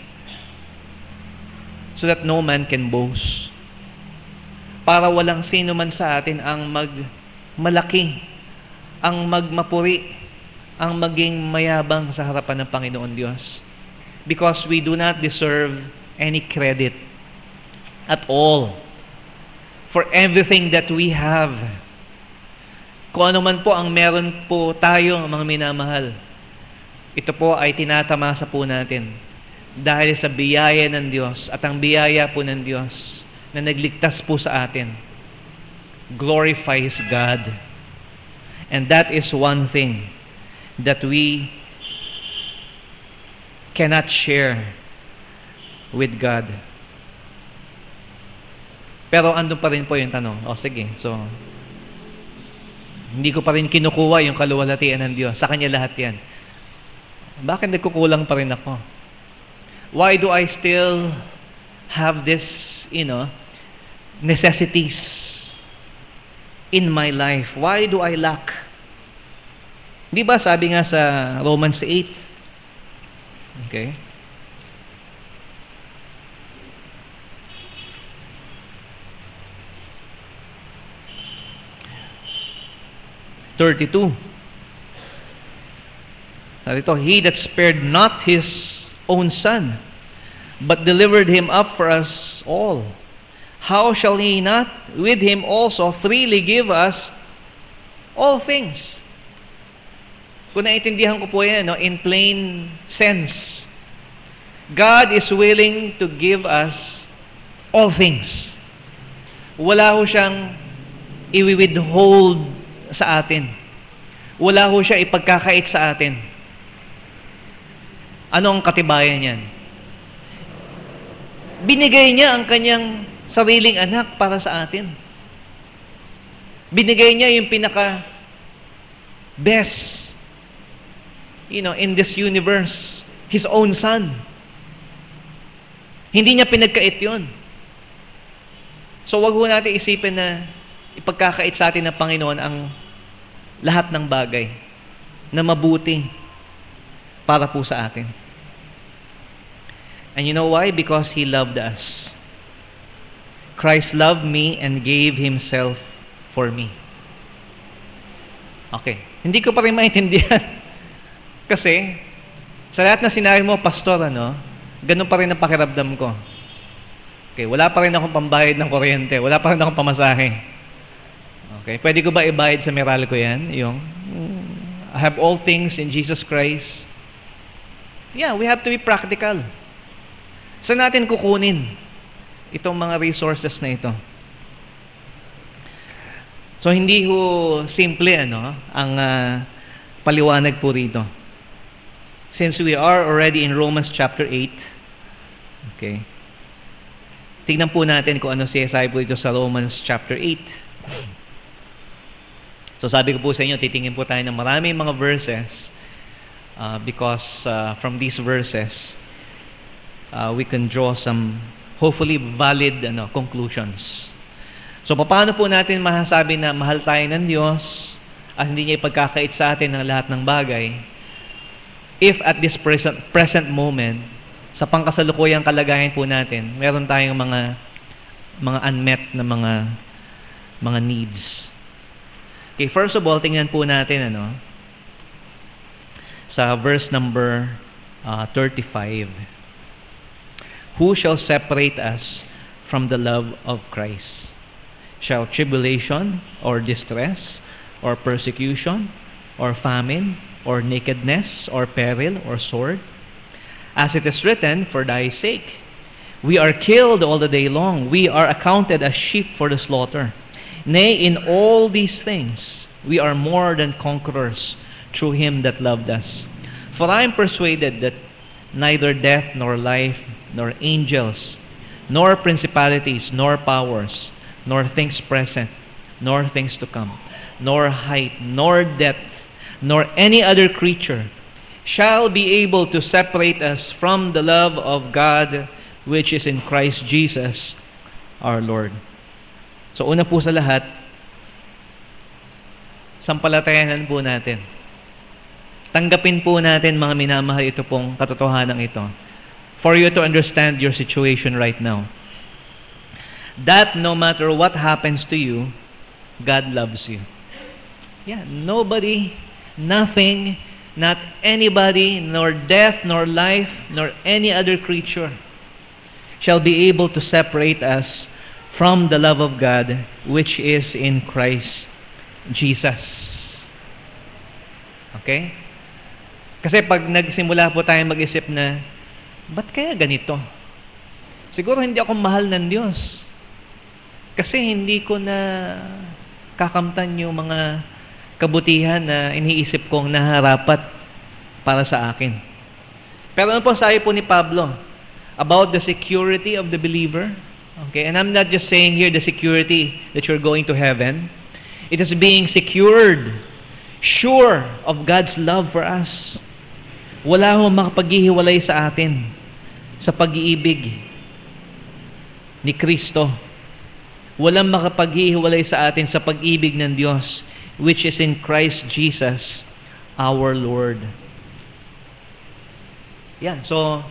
so that no man can boast. Para walang sino man sa atin ang magmalaki, ang magmapuri, ang maging mayabang sa harapan ng Panginoon Diyos. Because we do not deserve any credit at all for everything that we have. Kung ano man po ang meron po tayo, mga minamahal, ito po ay tinatamasa po natin dahil sa biyaya ng Diyos, at ang biyaya po ng Diyos na nagligtas po sa atin glorifies God. And that is one thing that we cannot share with God. Pero andun pa rin po yung tanong, sige, so hindi ko pa rin kinukuha yung kaluwalhatian ng Diyos. Sa Kanya lahat yan. Bakit nagkukulang pa rin ako? Why do I still have this, necessities in my life? Why do I lack? Di ba sabi nga sa Romans 8, okay? Sabi ito, He that spared not His own Son, but delivered Him up for us all, how shall He not with Him also freely give us all things? Kung naiintindihan ko po yan, in plain sense, God is willing to give us all things. Wala ho siyang i-withhold sa atin. Wala ho siya ipagkakait sa atin. Ano ang katibayan niyan? Binigay niya ang kanyang sariling anak para sa atin. Binigay niya yung pinaka best, in this universe, His own Son. Hindi niya pinagkait yun. So wag ho natin isipin na ipagkakait sa atin ng Panginoon ang lahat ng bagay na mabuti para po sa atin. And you know why? Because He loved us. Christ loved me and gave Himself for me. Okay. Hindi ko pa rin maintindihan. Kasi, sa lahat na sinabi mo, Pastor, ganun pa rin ang pakiramdam ko. Okay, wala pa rin akong pambayad ng kuryente. Wala pa rin akong pamasahe. Okay, pwede ko ba ibayad sa Meralco yan? I have all things in Jesus Christ. Yeah, we have to be practical. Saan natin kukunin itong mga resources na ito? So, hindi ho simple, ang paliwanag po rito. Since we are already in Romans chapter 8, okay, tingnan po natin kung ano sinasabi po ito sa Romans chapter 8. So sabi ko po sa inyo, titingin po tayo ng maraming mga verses because from these verses, we can draw some hopefully valid conclusions. So paano po natin masasabi na mahal tayo ng Diyos at hindi niya ipagkakait sa atin ng lahat ng bagay if at this present moment, sa pangkasalukuyang kalagayan po natin, meron tayong mga unmet na mga needs. Okay, first of all, tingnan po natin sa verse number 35. Who shall separate us from the love of Christ? shall tribulation, or distress, or persecution, or famine, or nakedness, or peril, or sword? As it is written, for thy sake, we are killed all the day long. We are accounted as sheep for the slaughter. Nay, in all these things, we are more than conquerors through him that loved us. For I am persuaded that neither death, nor life, nor angels, nor principalities, nor powers, nor things present, nor things to come, nor height, nor depth, nor any other creature shall be able to separate us from the love of God which is in Christ Jesus our Lord. So una po sa lahat, sampalatayanan po natin. Tanggapin po natin, mga minamahal, ito pong katotohanan ito. For you to understand your situation right now. That no matter what happens to you, God loves you. Yeah, nobody, nothing, not anybody, nor death, nor life, nor any other creature shall be able to separate us from the love of God which is in Christ Jesus. Okay? Kasi pag nagsimula po tayo mag-isip na, ba't kaya ganito? Siguro hindi ako mahal ng Diyos. Kasi hindi ko na kakamtan yung mga kabutihan na iniisip kong naharapat para sa akin. Pero ano po sabi po ni Pablo about the security of the believer? Okay, and I'm not just saying here the security that you're going to heaven. It is being secured, sure of God's love for us. Wala akong makapaghihiwalay sa atin sa pag-iibig ni Kristo. Walang makapaghihiwalay sa atin sa pag-ibig ng Diyos which is in Christ Jesus our Lord. Yeah, so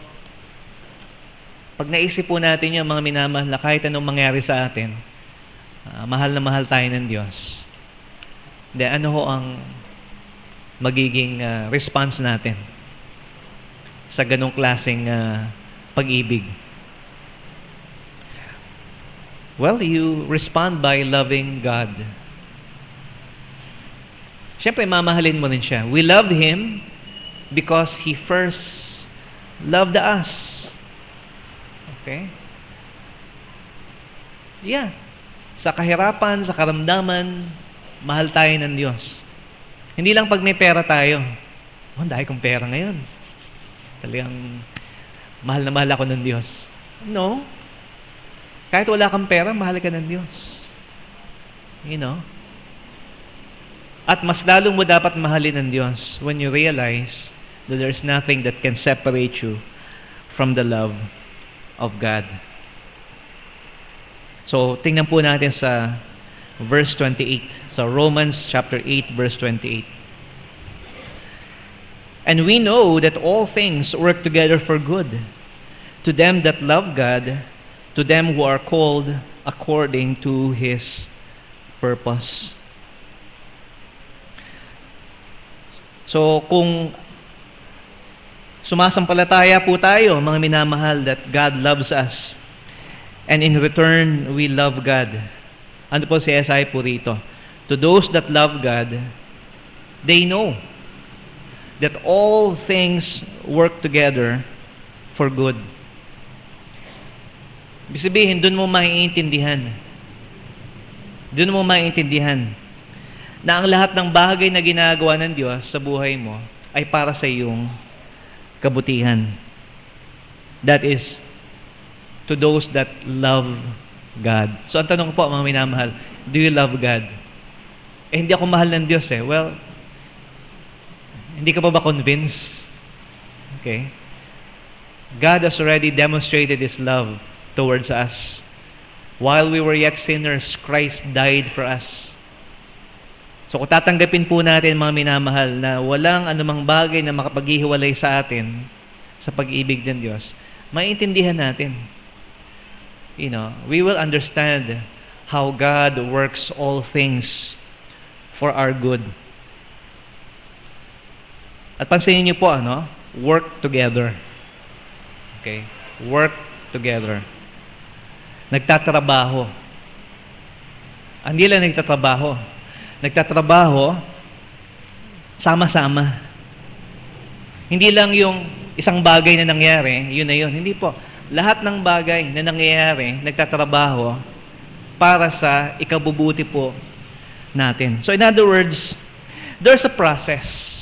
pag naisip po natin yung mga minamahal na kahit anong mangyari sa atin, mahal na mahal tayo ng Diyos. Then ano ho ang magiging response natin sa ganong klaseng pag-ibig? Well, you respond by loving God. Siyempre, mamahalin mo rin siya. We love Him because He first loved us. Okay? Yeah. Sa kahirapan, sa karamdaman, mahal tayo ng Diyos. Hindi lang pag may pera tayo. Oh, dahil kong pera ngayon. Talagang mahal na mahal ako ng Diyos. No. Kahit wala kang pera, mahal ka ng Diyos. You know? At mas lalo mo dapat mahalin ng Diyos when you realize that there's nothing that can separate you from the love of God. So, tingnan po natin sa verse 28. Sa Romans chapter 8, verse 28. And we know that all things work together for good to them that love God, to them who are called according to His purpose. So, kung sumasampalataya po tayo, mga minamahal, that God loves us, and in return, we love God. Ano po si SI po rito? To those that love God, they know that all things work together for good. Ibig sabihin, doon mo maiintindihan. Doon mo maiintindihan na ang lahat ng bagay na ginagawa ng Diyos sa buhay mo ay para sa iyong kabutihan. That is, to those that love God. So, ang tanong ko po, mga minamahal, do you love God? Hindi ako mahal ng Diyos eh. Well, hindi ka pa ba convinced? Okay? God has already demonstrated His love towards us. While we were yet sinners, Christ died for us. So kung tatanggapin po natin, mga minamahal, na walang anumang bagay na makapaghihiwalay sa atin sa pag-ibig ng Diyos, maiintindihan natin. You know, we will understand how God works all things for our good. At pansinin niyo po, work together. Okay? Work together. Nagtatrabaho. Hindi lang nagtatrabaho. Nagtatrabaho, sama-sama. Hindi lang yung isang bagay na nangyari, yun na yun. Hindi po. Lahat ng bagay na nangyayari, nagtatrabaho para sa ikabubuti po natin. So in other words, there's a process.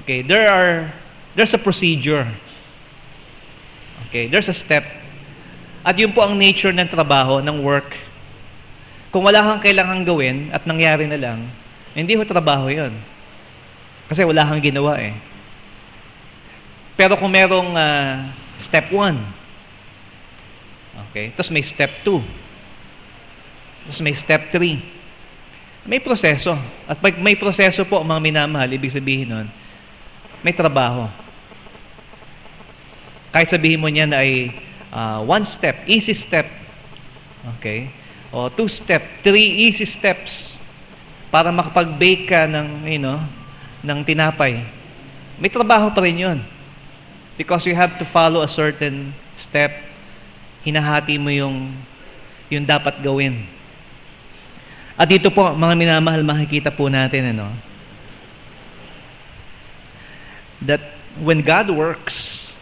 Okay, there's a procedure. Okay, there's a step. At yun po ang nature ng trabaho, ng work. Kung wala kang kailangang gawin at nangyari na lang, hindi ho trabaho yun. Kasi wala kang ginawa eh. Pero kung merong step 1, okay, tapos may step 2, tapos may step 3, may proseso. At pag may proseso po, mga minamahal, ibig sabihin nun, may trabaho. Kahit sabihin mo niyan ay 1 step, easy step, okay, o 2 step, 3 easy steps para makapag-bake ka ng, ng tinapay. May trabaho pa rin yun. Because you have to follow a certain step. Hinahati mo yung dapat gawin. At dito po, mga minamahal, makikita po natin, that when God works,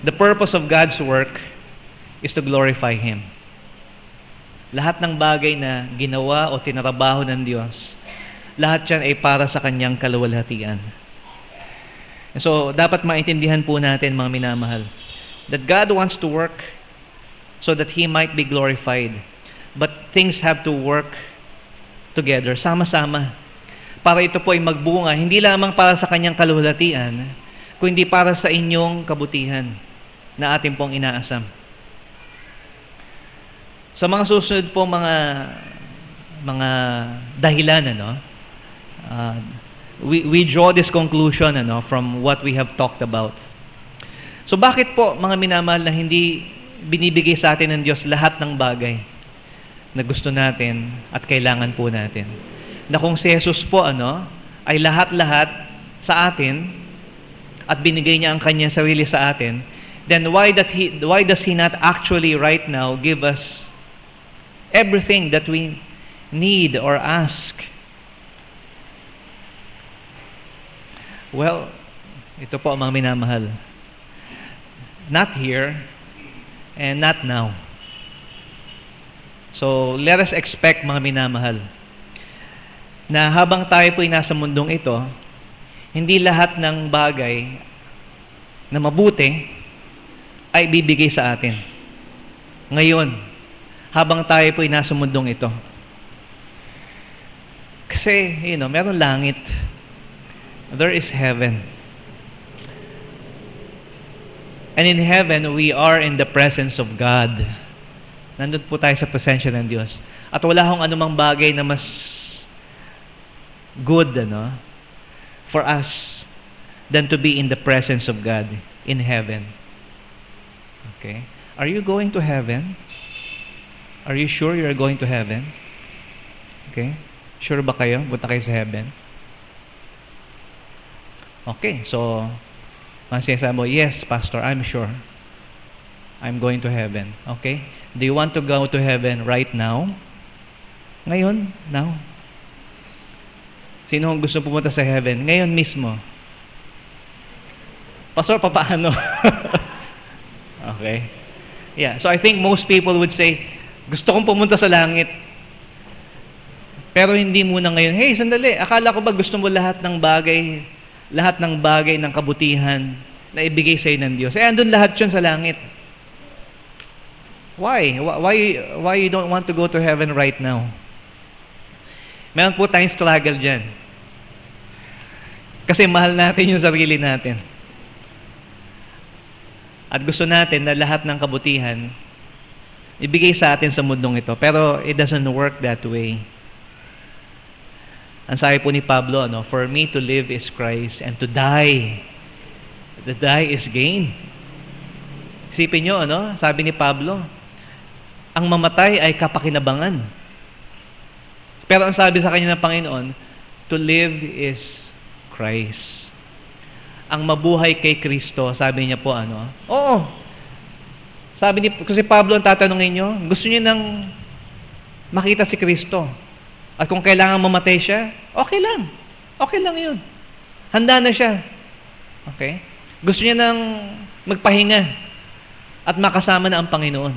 the purpose of God's work is to glorify Him. Lahat ng bagay na ginawa o tinarabaho ng Diyos, lahat yan ay para sa Kanyang kaluwalhatian. So, dapat maintindihan po natin, mga minamahal, that God wants to work so that He might be glorified. But things have to work together, sama-sama, para ito po ay magbunga, hindi lamang para sa Kanyang kaluwalhatian, kundi para sa inyong kabutihan na ating pong inaasam. Sa mga susunod po mga dahilan, we draw this conclusion from what we have talked about. So bakit po, mga minamahal, na hindi binibigay sa atin ng Diyos lahat ng bagay na gusto natin at kailangan po natin? Na kung si Jesus po ay lahat-lahat sa atin at binigay niya ang kanyang sarili sa atin, then why does He not actually right now give us everything that we need or ask? Well, ito po, mga minamahal. Not here and not now. So, let us expect, mga minamahal, na habang tayo po'y nasa mundong ito, hindi lahat ng bagay na mabuti ay bibigay sa atin. Ngayon, habang tayo po'y nasa mundong ito. Kasi, meron langit. There is heaven. And in heaven, we are in the presence of God. Nandun po tayo sa presensya ng Diyos. At wala hong anumang bagay na mas good, for us than to be in the presence of God in heaven. Okay? Are you going to heaven? Are you sure you are going to heaven? Okay? Sure ba kayo? Punta kayo sa heaven? Okay, so masaya mo, yes, Pastor, I'm sure. I'm going to heaven. Okay? Do you want to go to heaven right now? Ngayon? Now? Sino ang gusto pumunta sa heaven? Ngayon mismo. Pastor, papaano? Okay. Yeah, so I think most people would say, gusto kong pumunta sa langit. Pero hindi muna ngayon. Hey, sandali, akala ko ba gusto mo lahat ng bagay ng kabutihan na ibigay sa'yo ng Diyos? Andun lahat yun sa langit. Why? Why you don't want to go to heaven right now? Meron po tayong struggle dyan. Kasi mahal natin yung sarili natin. At gusto natin na lahat ng kabutihan ibigay sa atin sa mundong ito. Pero it doesn't work that way. Ang sabi po ni Pablo, for me to live is Christ and to die is gain. Isipin nyo, sabi ni Pablo, ang mamatay ay kapakinabangan. Pero ang sabi sa kanya ng Panginoon, to live is Christ. Ang mabuhay kay Kristo, sabi niya po, oo, Sabi ni, kasi Pablo ang tatanungin nyo, gusto niyo nang makita si Kristo. At kung kailangan mamatay siya, okay lang. Okay lang yun. Handa na siya. Okay? Gusto niya nang magpahinga at makasama na ang Panginoon.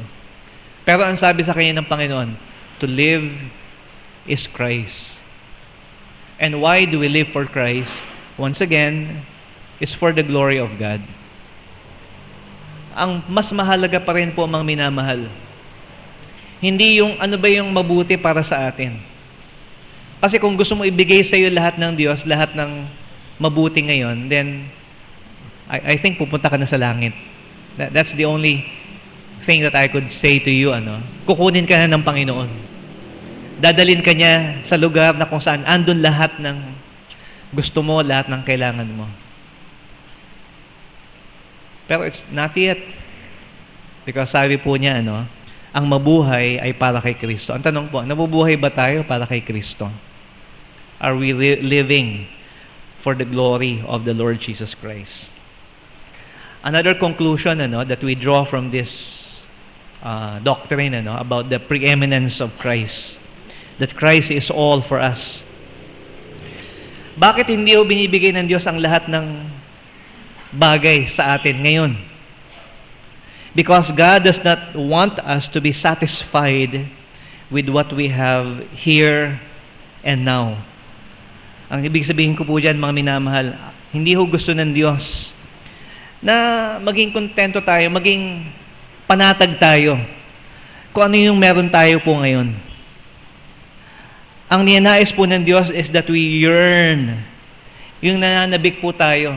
Pero ang sabi sa kanya ng Panginoon, to live is Christ. And why do we live for Christ? Once again, is for the glory of God. Ang mas mahalaga pa rin po ang mga minamahal. Hindi yung ano ba yung mabuti para sa atin. Kasi kung gusto mo ibigay sa iyo lahat ng Diyos, lahat ng mabuti ngayon, then I think pupunta ka na sa langit. That's the only thing that I could say to you. Kukunin ka na ng Panginoon. Dadalin ka niya sa lugar na kung saan andun lahat ng gusto mo, lahat ng kailangan mo. Pero it's not yet. Because sabi po niya, ang mabuhay ay para kay Kristo. Ang tanong po, nabubuhay ba tayo para kay Kristo? Are we living for the glory of the Lord Jesus Christ? Another conclusion that we draw from this doctrine about the preeminence of Christ, that Christ is all for us. Bakit hindi binibigay ng Diyos ang lahat ng bagay sa atin ngayon? Because God does not want us to be satisfied with what we have here and now. Ang ibig sabihin ko po dyan, mga minamahal, hindi ho gusto ng Diyos na maging kontento tayo, maging panatag tayo kung ano yung meron tayo po ngayon. Ang ninanais po ng Diyos is that we yearn, yung nananabik po tayo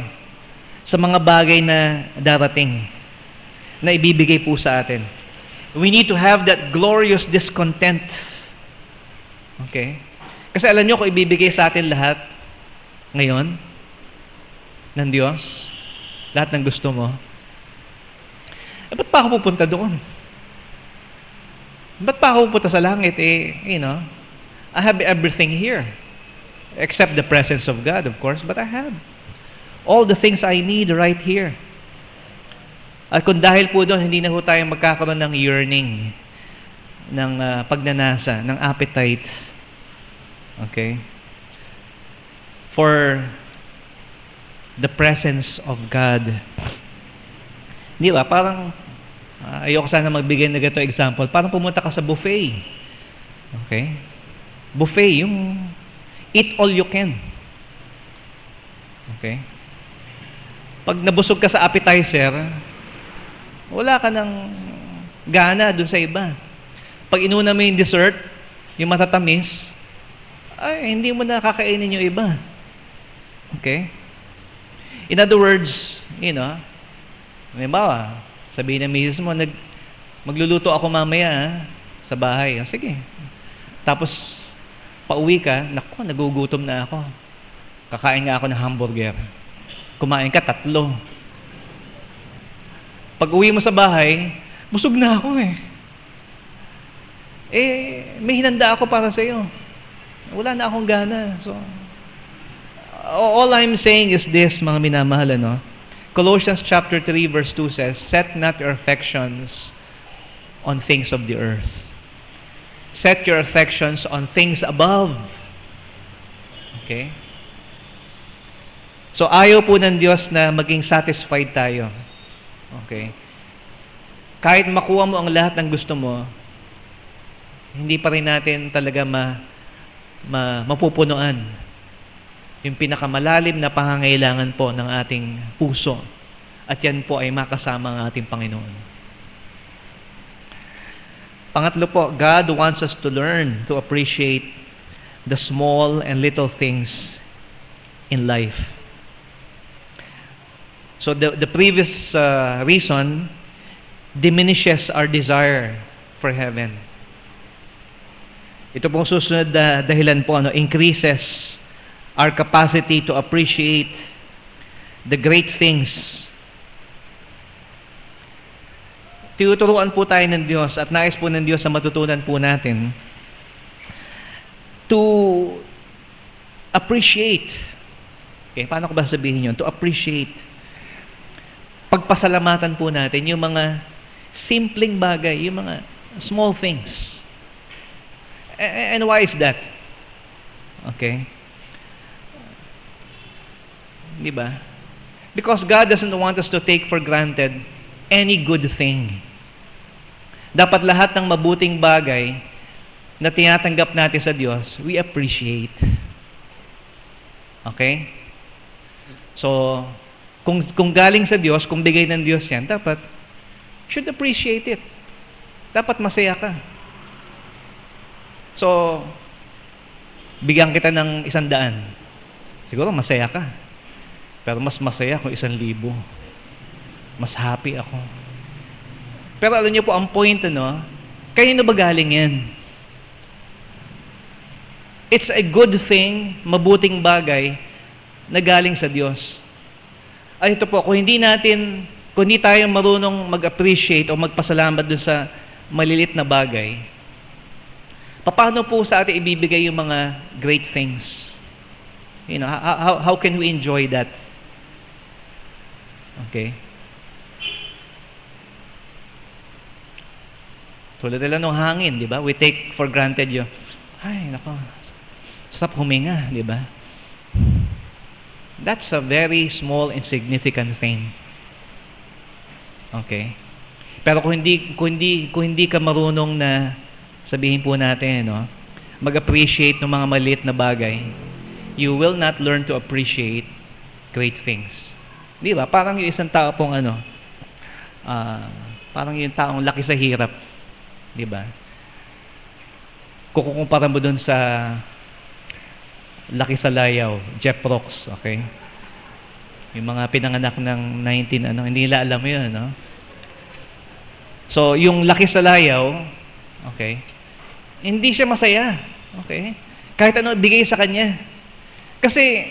sa mga bagay na darating, na ibibigay po sa atin. We need to have that glorious discontent. Okay? Kasi alam nyo, kung ibibigay sa atin lahat ngayon ng Diyos, lahat ng gusto mo, ba't pa ako pupunta doon? Ba't pa ako pupunta sa langit? I have everything here. Except the presence of God, of course, but I have all the things I need right here. At kung dahil po doon, hindi na po tayo magkakaroon ng yearning, ng pagnanasa, ng appetite. Okay? For the presence of God. Di ba? Parang, ayoko sana magbigay na ganito example. Parang pumunta ka sa buffet. Okay? Buffet, yung eat all you can. Okay? Pag nabusog ka sa appetizer, wala ka ng gana dun sa iba. Pag inuna mo yung dessert, yung matatamis, ay, hindi mo na kakainin yung iba. Okay? In other words, halimbawa, sabihin ng misis mo, magluluto ako mamaya sa bahay. Sige. Tapos, pauwi ka, naku, nagugutom na ako. Kakain nga ako ng hamburger. Kumain ka 3. Pag uwi mo sa bahay, busog na ako may hinanda ako para sa iyo. Wala na akong gana. So, all I'm saying is this, mga minamahal, Colossians chapter 3 verse 2 says, set not your affections on things of the earth. Set your affections on things above. Okay? So, ayaw po ng Diyos na maging satisfied tayo. Okay? Kahit makuha mo ang lahat ng gusto mo, hindi pa rin natin talaga mapupunuan yung pinakamalalim na pangangailangan po ng ating puso. At yan po ay makasama ang ating Panginoon. Pangatlo po, God wants us to learn to appreciate the small and little things in life. So the previous reason diminishes our desire for heaven. Ito pong susunod na dahilan po, increases our capacity to appreciate the great things. Tinuturuan po tayo ng Diyos at nais po ng Diyos na matutunan po natin to appreciate. Okay, paano ko ba sabihin yun? To appreciate. Pagpasalamatan po natin yung mga Simpleng bagay, yung mga small things. And why is that? Okay? Di ba? Because God doesn't want us to take for granted any good thing. Dapat lahat ng mabuting bagay na tinatanggap natin sa Diyos, we appreciate. Okay? So, kung galing sa Diyos, kung bigay ng Diyos yan, dapat should appreciate it. Dapat masaya ka. So, bigyan kita ng 100. Siguro masaya ka. Pero mas masaya kung 1,000. Mas happy ako. Pero alam niyo po, ang point, kanino ba galing yan? It's a good thing, mabuting bagay, na galing sa Diyos. Ay, ito po, kung hindi tayo marunong mag-appreciate o magpasalamat dun sa malilit na bagay, paano po sa atin ibibigay yung mga great things? How can we enjoy that? Okay? Tulad nila nung hangin, di ba? We take for granted yung, ay, nako, sarap huminga, di ba? That's a very small, insignificant thing. Okay? Pero kung hindi ka marunong na sabihin po natin, mag-appreciate ng mga maliit na bagay, you will not learn to appreciate great things. Di ba? Parang yung isang tao pong parang yung taong laki sa hirap. Di ba? Kukumpara mo dun sa laki sa layaw, Jeff Rocks, okay? Yung mga pinanganak ng 19, hindi nila alam yun, So, yung laki sa layaw, okay, hindi siya masaya, okay? Kahit ano, bigay sa kanya. Kasi,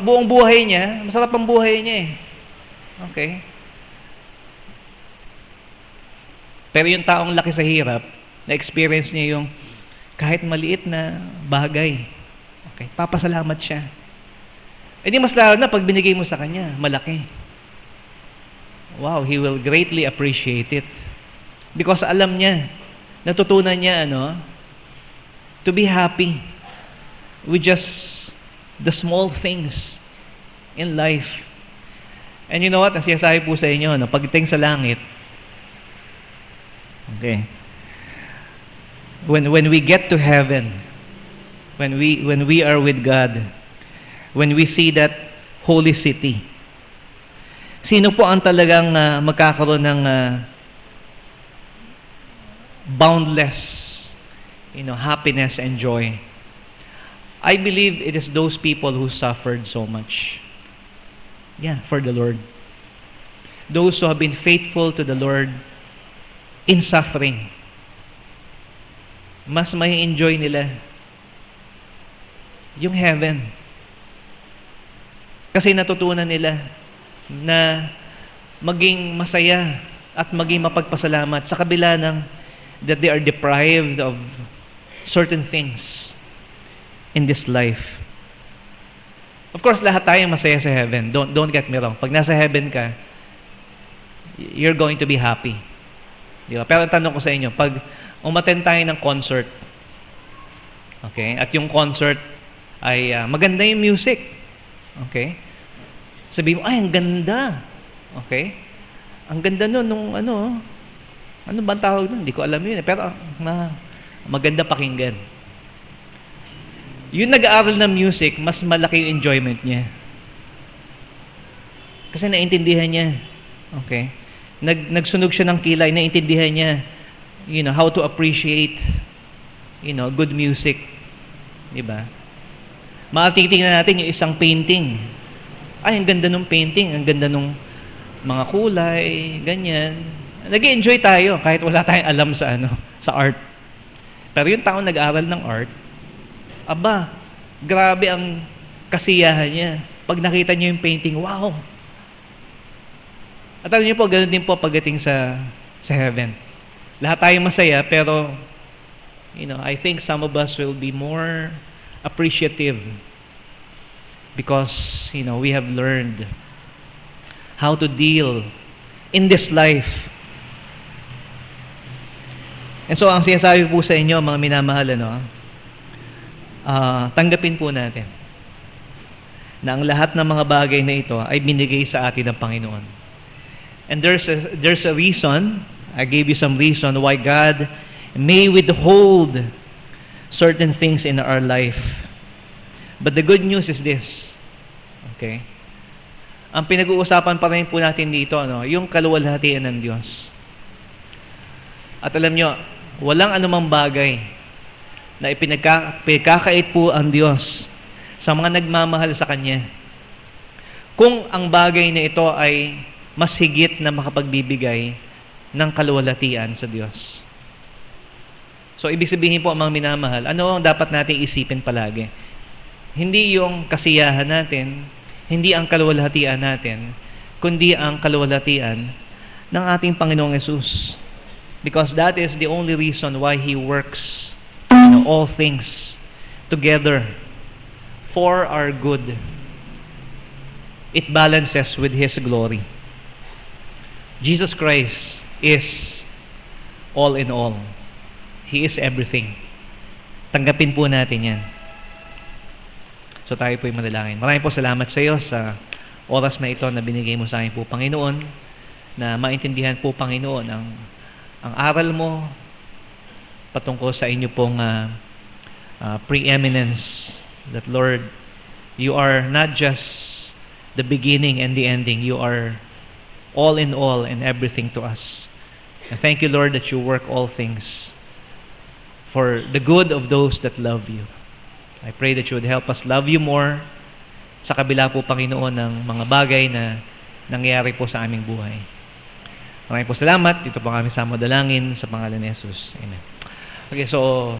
buong buhay niya, masarap ang buhay niya eh. Okay? Pero yung taong laki sa hirap, na-experience niya yung kahit maliit na bagay, okay, papasalamat siya. E di mas lalo na pag binigay mo sa kanya, malaki. Wow, he will greatly appreciate it. Because alam niya, natutunan niya, to be happy with just the small things in life. And you know what? Ang sinasabi po sa inyo, pagdating sa langit, okay, when we get to heaven, when we are with God, when we see that holy city, sino po ang talagang magkakaroon ng boundless, happiness and joy? I believe it is those people who suffered so much. Yeah, for the Lord. Those who have been faithful to the Lord in suffering. Mas may enjoy nila yung heaven. Kasi natutunan nila na maging masaya at maging mapagpasalamat sa kabila ng that they are deprived of certain things in this life. Of course, lahat tayo masaya sa heaven. Don't get me wrong. Pag nasa heaven ka, you're going to be happy. Di ba? Pero ang tanong ko sa inyo, pag umattend tayo ng concert, okay, at yung concert ay maganda yung music, okay, sabihin mo, ay, ang ganda, okay, ang ganda nun, nung ano ba ang tawag nun? Hindi ko alam yun, pero maganda pakinggan. Yung nag-aaral ng music, mas malaki yung enjoyment niya. Kasi naintindihan niya. Okay? Nagsunog siya ng kilay, naintindihan niya, how to appreciate, good music. Diba? Titingnan natin yung isang painting. Ay, ang ganda ng painting, ang ganda ng mga kulay, ganyan. Nag-enjoy tayo kahit wala tayong alam sa art. Pero yung taong nag-aaral ng art, aba, grabe ang kasiyahan niya. Pag nakita niyo yung painting, wow! At alam niyo po, ganoon din po pagdating sa heaven. Lahat tayo masaya, pero, I think some of us will be more appreciative because, we have learned how to deal in this life And so, ang sinasabi po sa inyo, mga minamahal, tanggapin po natin na ang lahat ng mga bagay na ito ay binigay sa atin ng Panginoon. And there's a reason, I gave you some reason why God may withhold certain things in our life. But the good news is this, okay? Ang pinag-uusapan pa rin po natin dito, yung kaluwalhatian ng Diyos. At alam nyo, walang anumang bagay na ipinagkakait po ang Diyos sa mga nagmamahal sa Kanya kung ang bagay na ito ay mas higit na makapagbibigay ng kaluwalhatian sa Diyos. So, ibig sabihin po, mga minamahal, ano ang dapat nating isipin palagi? Hindi yung kasiyahan natin, hindi ang kaluwalhatian natin, kundi ang kaluwalhatian ng ating Panginoong Yesus. Because that is the only reason why He works all things together for our good. It balances with His glory. Jesus Christ is all in all. He is everything. Tanggapin po natin yan. So tayo po'y manalangin. Maraming po salamat sa iyo sa oras na ito na binigay mo sa akin po, Panginoon, na maintindihan po, Panginoon, ang aral mo patungkol sa inyo pong preeminence, that Lord, you are not just the beginning and the ending. You are all in all and everything to us. And thank you, Lord, that you work all things for the good of those that love you. I pray that you would help us love you more sa kabila po, Panginoon, ng mga bagay na nangyayari po sa aming buhay. Maraming po salamat. Dito po kami sa dalangin sa pangalan ni Jesus. Amen. Okay, so